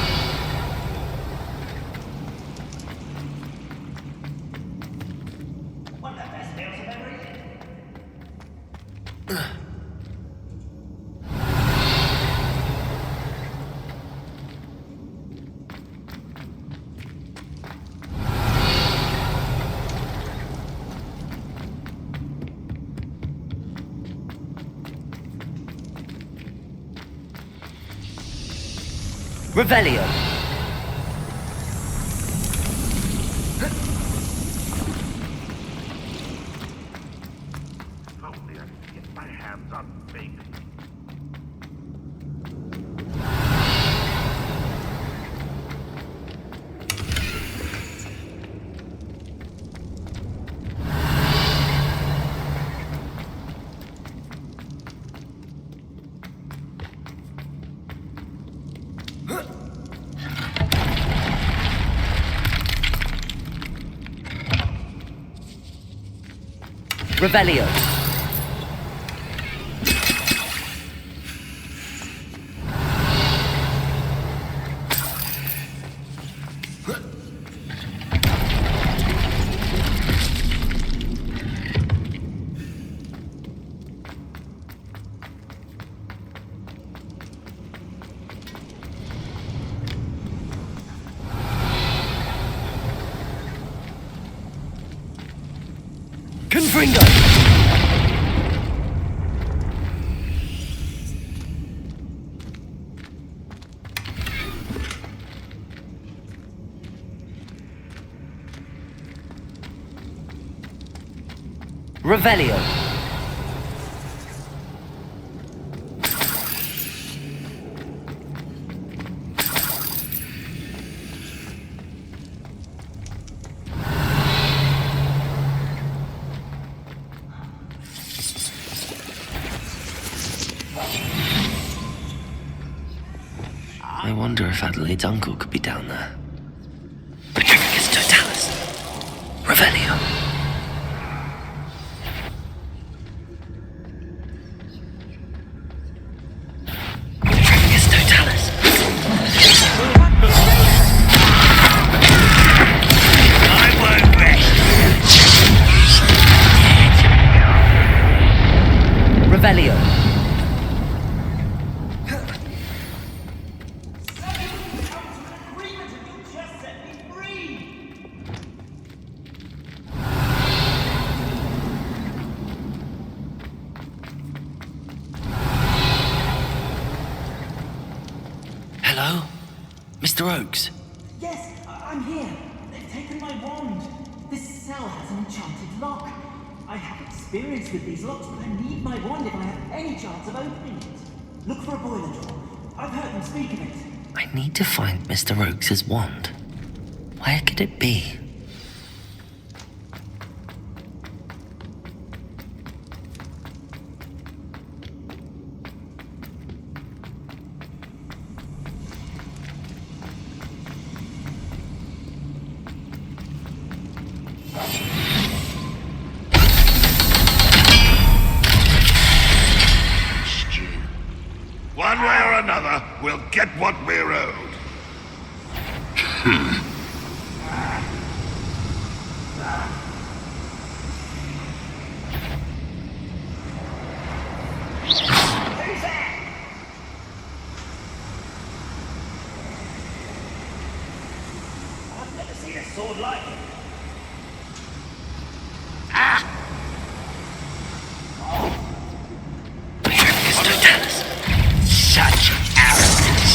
Revelio. Only I can get my hands on big. Revelio. Confringo. Revelio. I wonder if Adelaide's uncle could be down there. Petrificus totalis. Revelio. Petrificus totalis. I won't rest. Revelio. Hello? Mr. Oakes? Yes, I'm here. They've taken my wand. This cell has an enchanted lock. I have experience with these locks, but I need my wand if I have any chance of opening it. Look for a boiler door. I've heard them speak of it. I need to find Mr. Oakes' wand. Where could it be? One way or another, we'll get what we're owed. I've never seen a sword like it. Petrificus totalis. Such arrogance.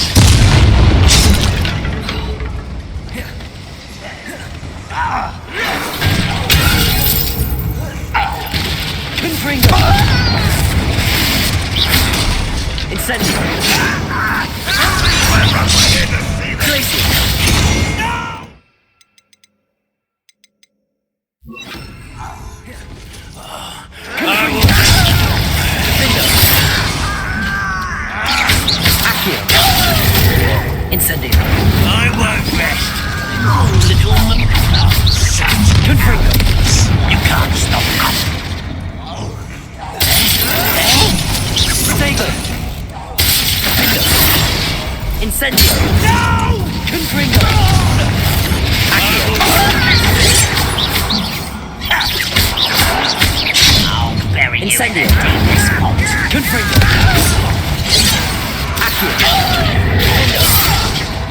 Confringo. Incendio. Glacier. Incendio. I won't rest. Little Confringo. You can't stop us. Stego. Incendio! No! Confringo! Accio! I'll bury you in Incendio! the deepest spot. Confringo! Accio!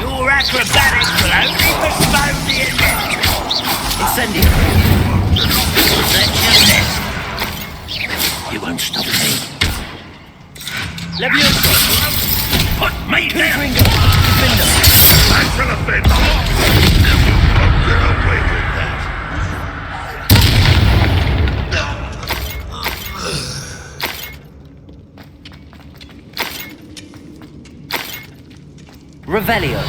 Your acrobatics will only postpone the event. Incendio! Let's just You won't stop me. Levioso! Put me down! Confringo! Findo! I shall have been won't get away with that. Revelio!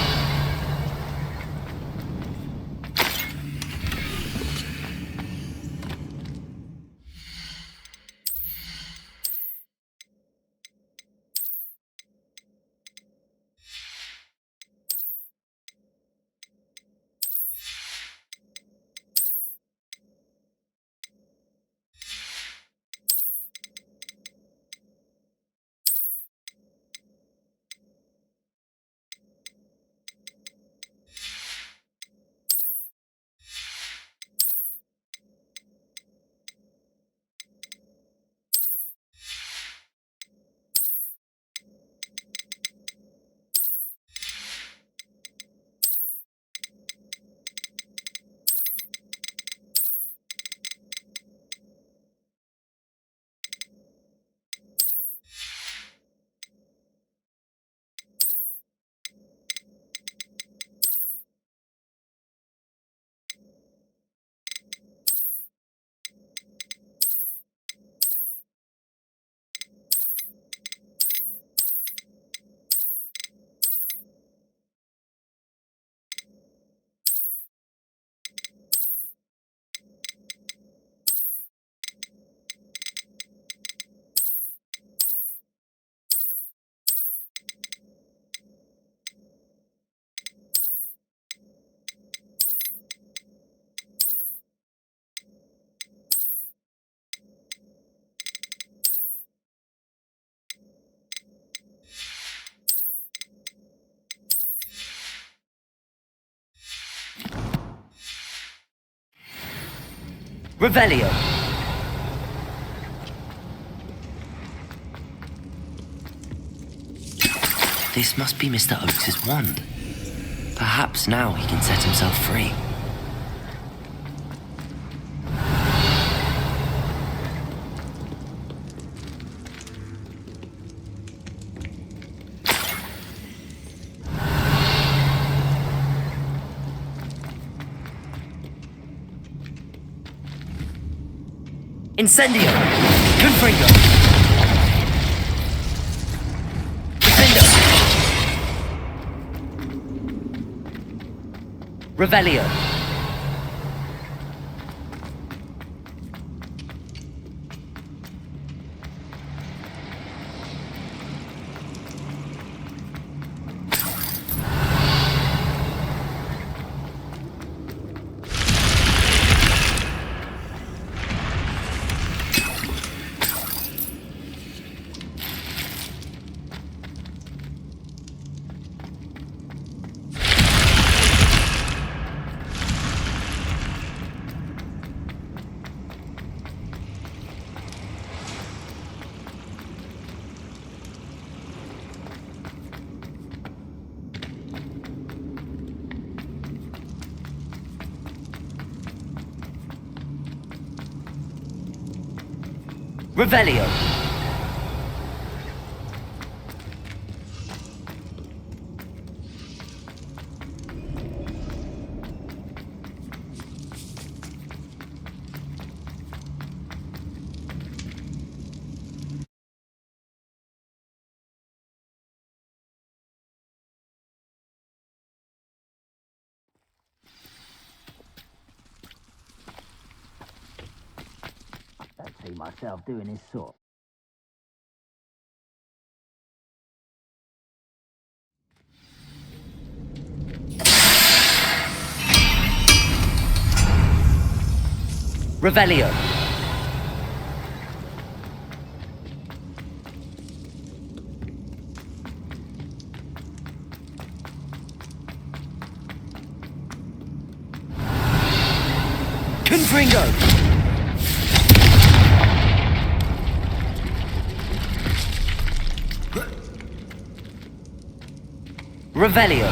Revelio! This must be Mr. Oakes' wand. Perhaps now he can set himself free. Incendio! Confringo! Defendo! Revelio! Revelio! Don't see myself doing this sort. Revelio! Confringo! Revelio!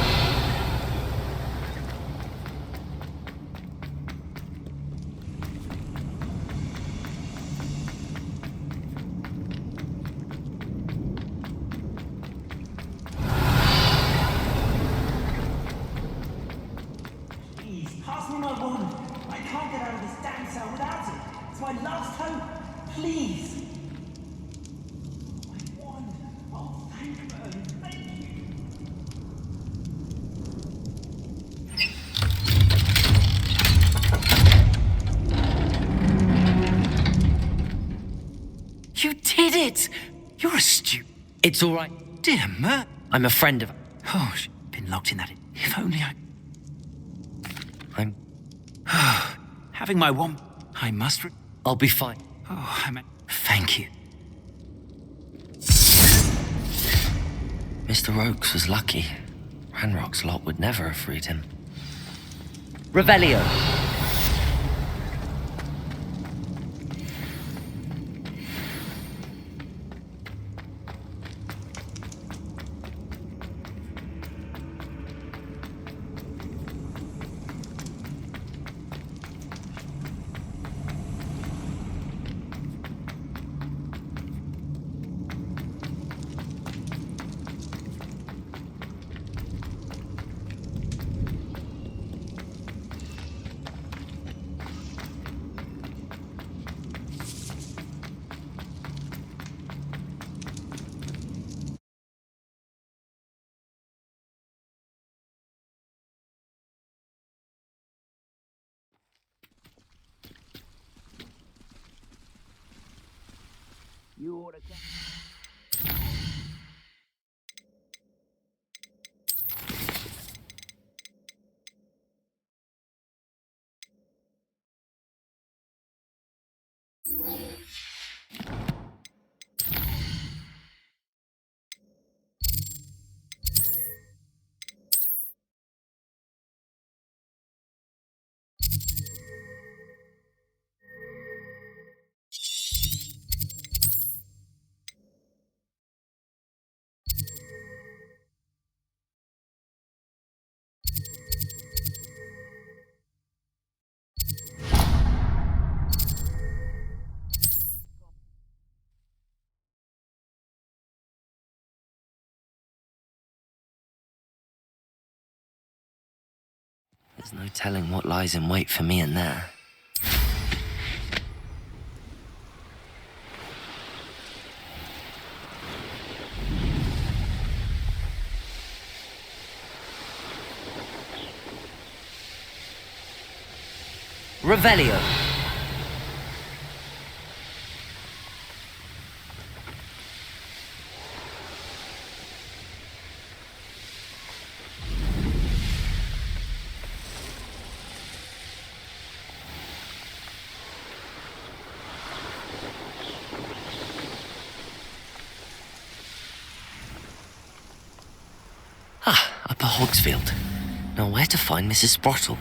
Please, pass me my wand. I can't get out of this damn cell without it. It's my last hope. Please. My wand. Oh, thank you. Thank you. You did it! You're a It's all right. Dear Mer. I'm a friend of... Oh, she's been locked in that. If only I'm... Having my wand, I must... I'll be fine. Oh, thank you. Mr. Oakes was lucky. Ranrock's lot would never have freed him. Revelio! You ought to come. There's no telling what lies in wait for me in there. Revelio! Upper Hogsfield. Now where to find Mrs. Sprottle?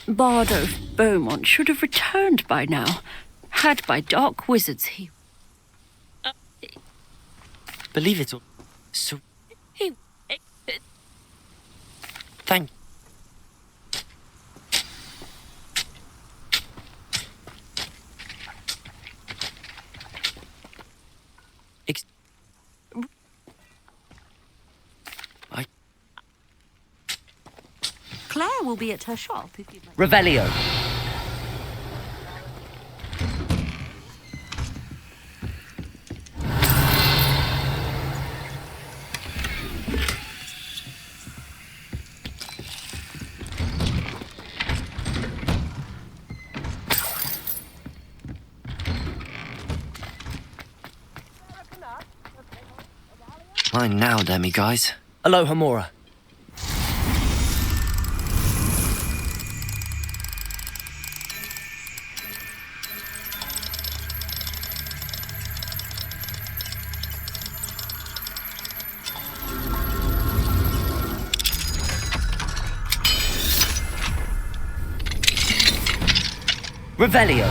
Bardo Beaumont should have returned by now. Had by dark wizards he... Believe it or... So... Thank... Claire will be at her shop if you'd like. Revelio! Mine now, Demi guys. Aloha Mora. Revelio.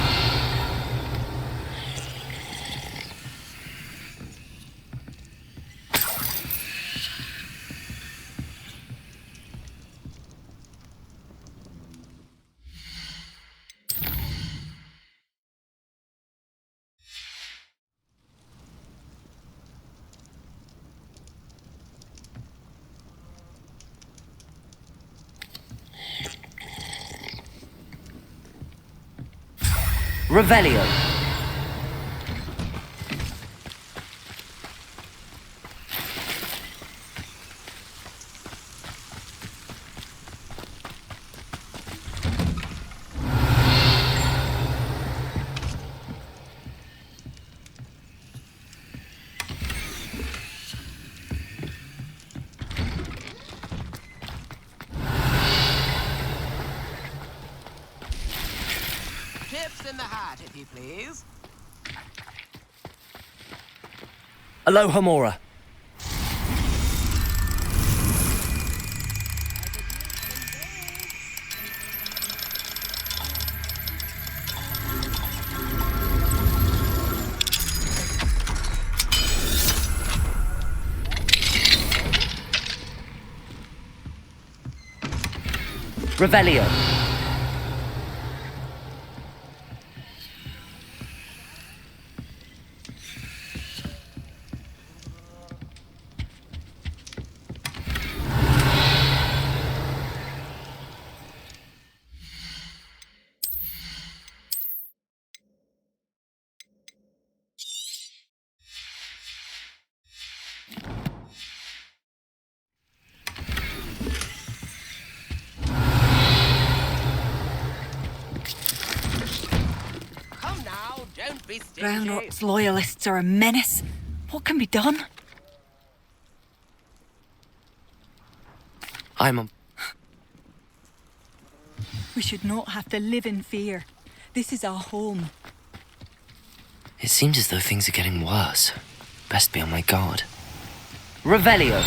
Revelio. Chips in the hat, if you please. Aloha Mora. Revelio. Come now, don't be stingy. Groundhop's loyalists are a menace. What can be done? We should not have to live in fear. This is our home. It seems as though things are getting worse. Best be on my guard. Revelio.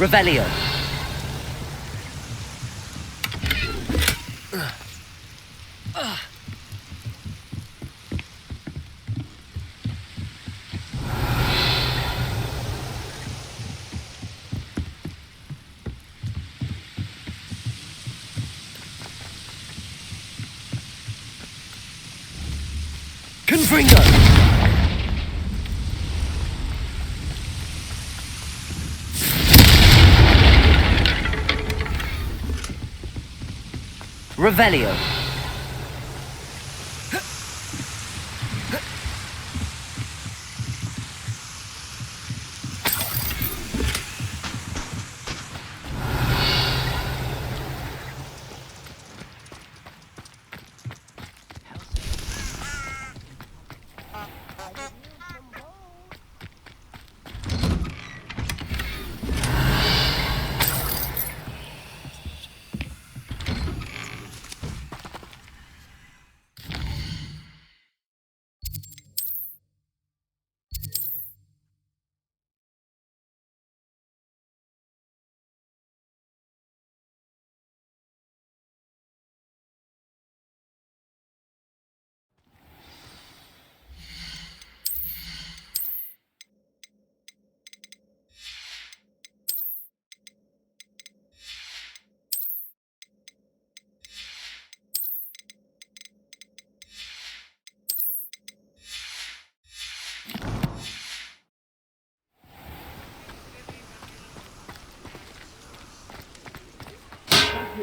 Revelio. Confringo. Revelio.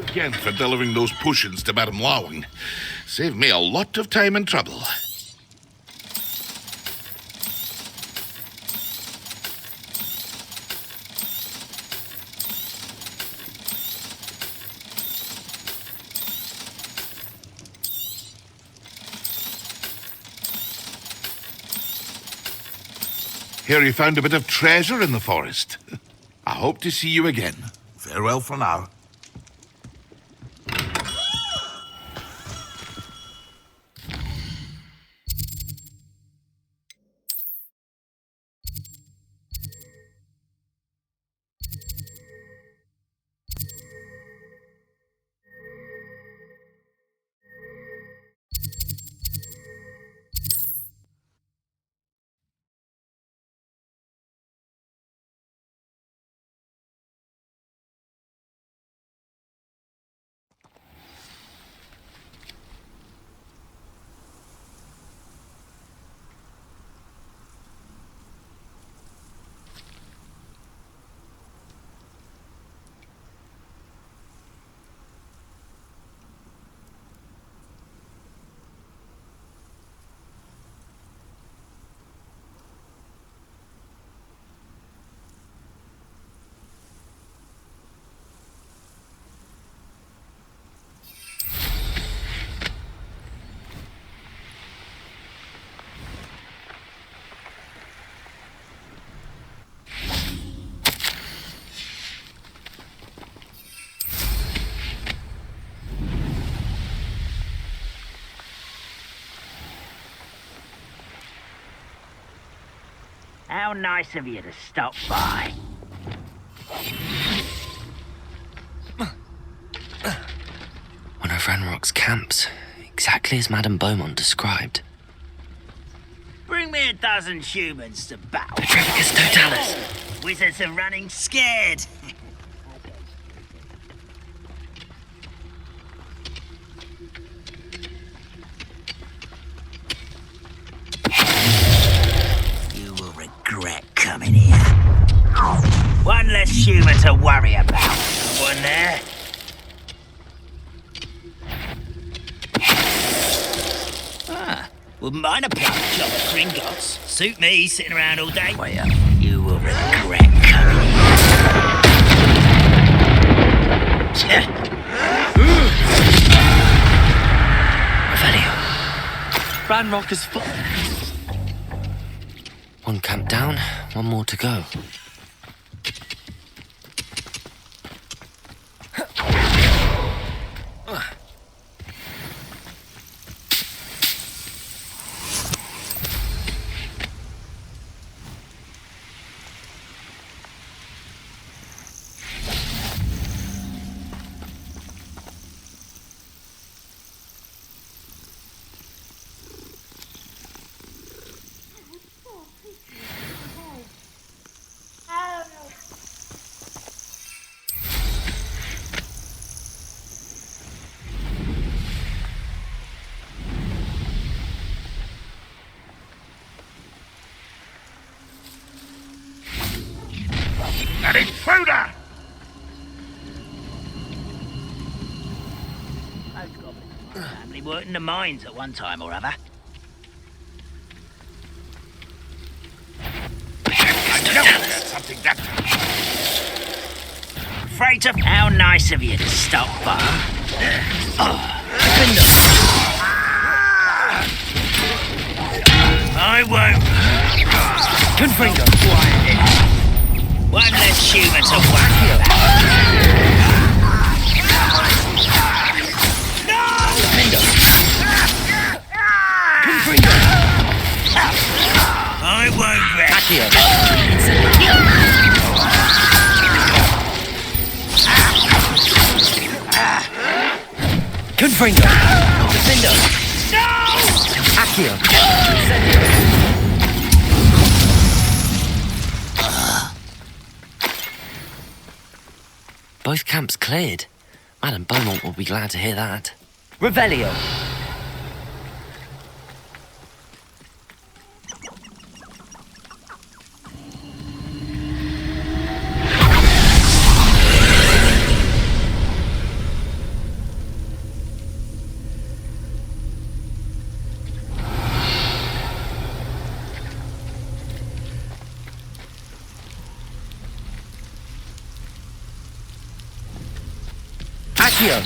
Again for delivering those potions to Madame Lawing. Saved me a lot of time and trouble. Hear you found a bit of treasure in the forest. I hope to see you again. Farewell for now. How nice of you to stop by. One of Ranrock's camps, exactly as Madame Beaumont described. Bring me a dozen humans to battle. Petrificus totalis. Wizards are running scared. You will regret coming here. One less human to worry about. One there. Wouldn't mind a plump job at Gringotts. Suit me, sitting around all day. Wait up. You will regret coming here. Revelio. Ranrock is full. One camp down, one more to go. An intruder! Those goblins family worked in the mines at one time or other. Something that Afraid of how nice of you to stop by. I won't. Good finger. One less human to worry about. No! Good finger. I won't rest. Good finger. Defender. No! Accio. Both camps cleared. Madame Beaumont will be glad to hear that. Revelio. Accio!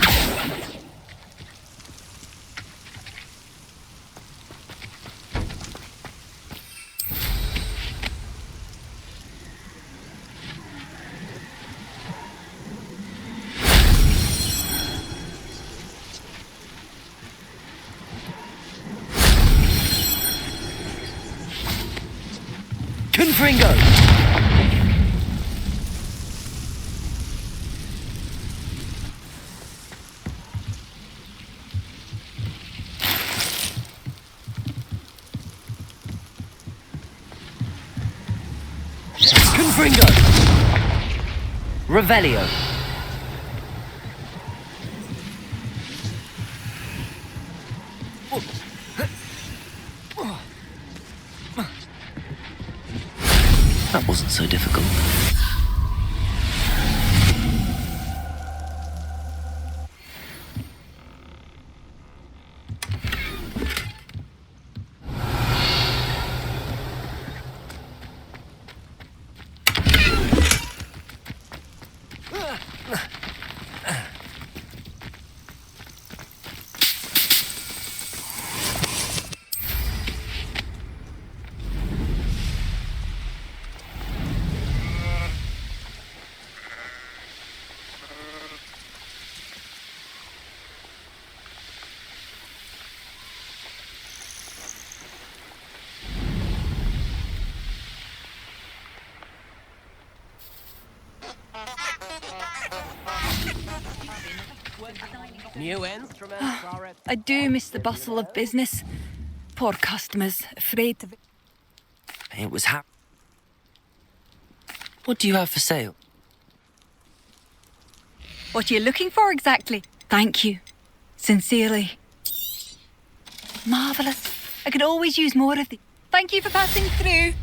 Confringo! Confringo! Revelio! That wasn't so difficult. New instruments are at... I do miss the bustle of business. Poor customers, afraid to... It was What do you have for sale? What are you looking for exactly? Thank you. Sincerely. Marvellous. I could always use more of the... Thank you for passing through.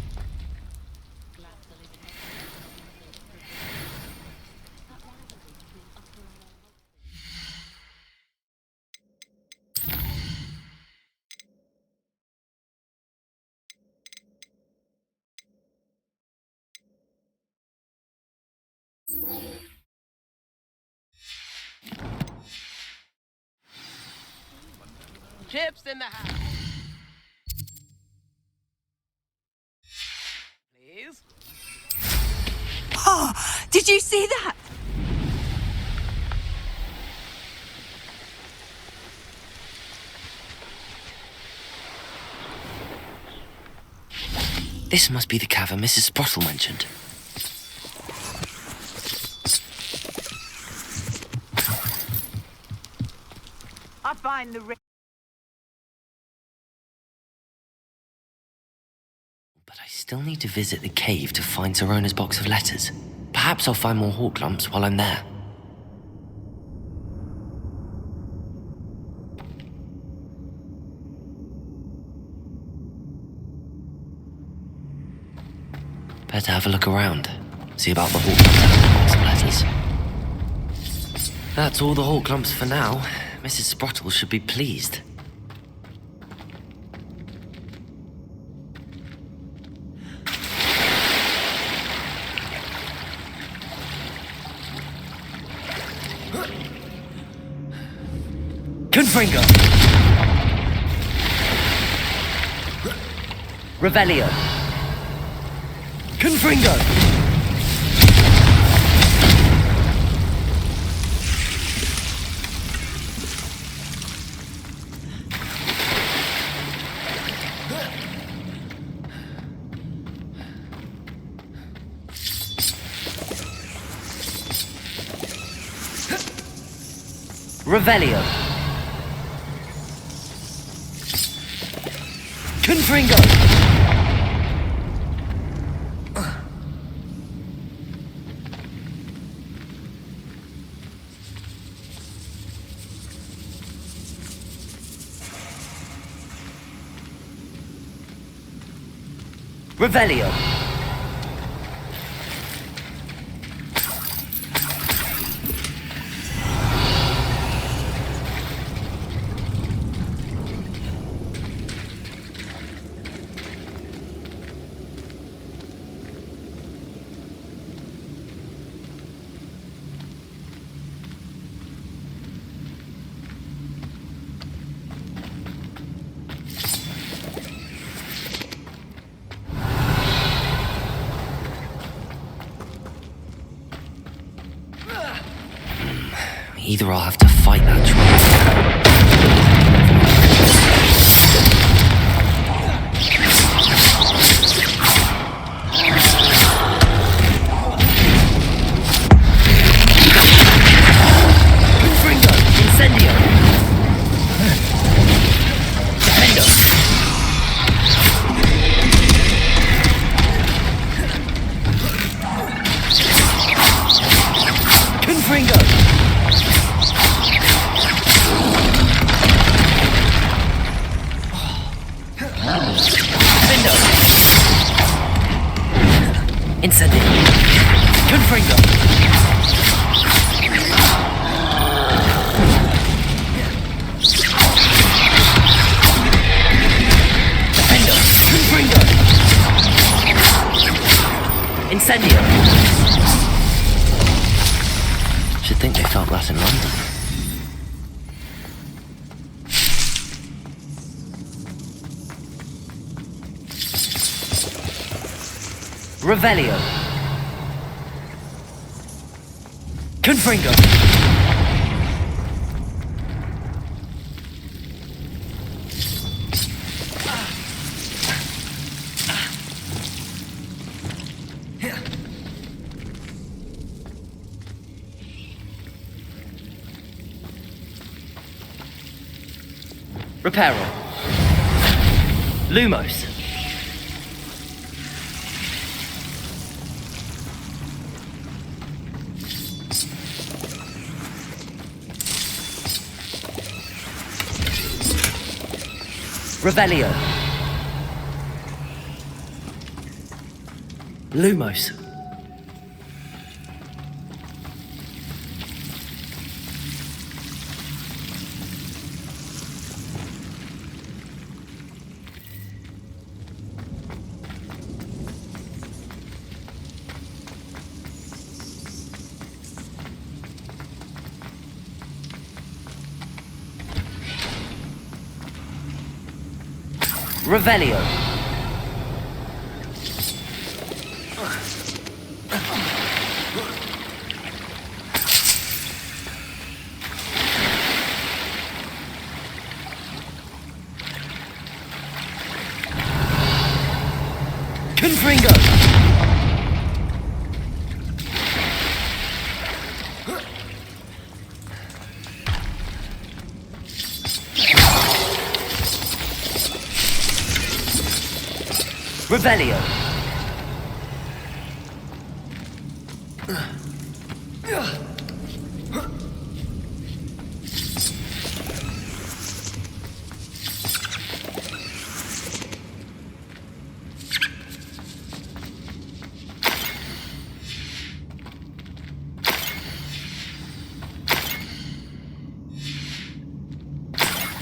Chips in the house. Please. Oh, did you see that? This must be the cavern Mrs. Sprottle mentioned. I find the... But I still need to visit the cave to find Zerona's box of letters. Perhaps I'll find more hawk lumps while I'm there. Better have a look around. See about the hawk lumps and box of letters. That's all the hawk lumps for now. Mrs. Sprottle should be pleased. Confringo! Revelio! Confringo! Revelio! Confringo! Revelio! Either I'll have to fight that troll. Incendio! Defendo! Confringo! Defendo! Incendio! Confringo! Incendio! Should think they felt that in London. Revelio! Confringo! Reparo. Lumos. Revelio. Lumos. Revelio. Confringo. Revelio.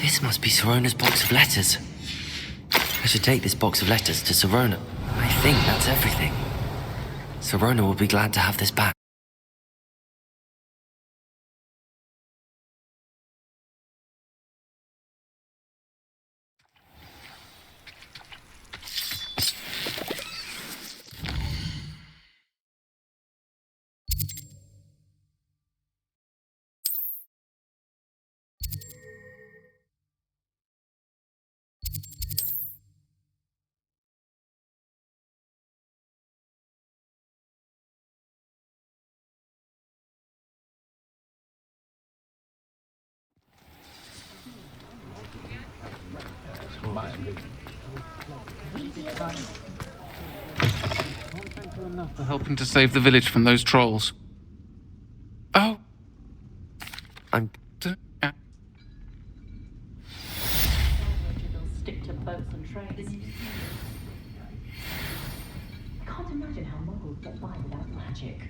This must be Sirona's box of letters. I should take this box of letters to Sirona. I think that's everything. Sirona will be glad to have this back. For helping to save the village from those trolls. Oh. I'm... Stick to boats and trains. I can't imagine how Muggles get by without magic.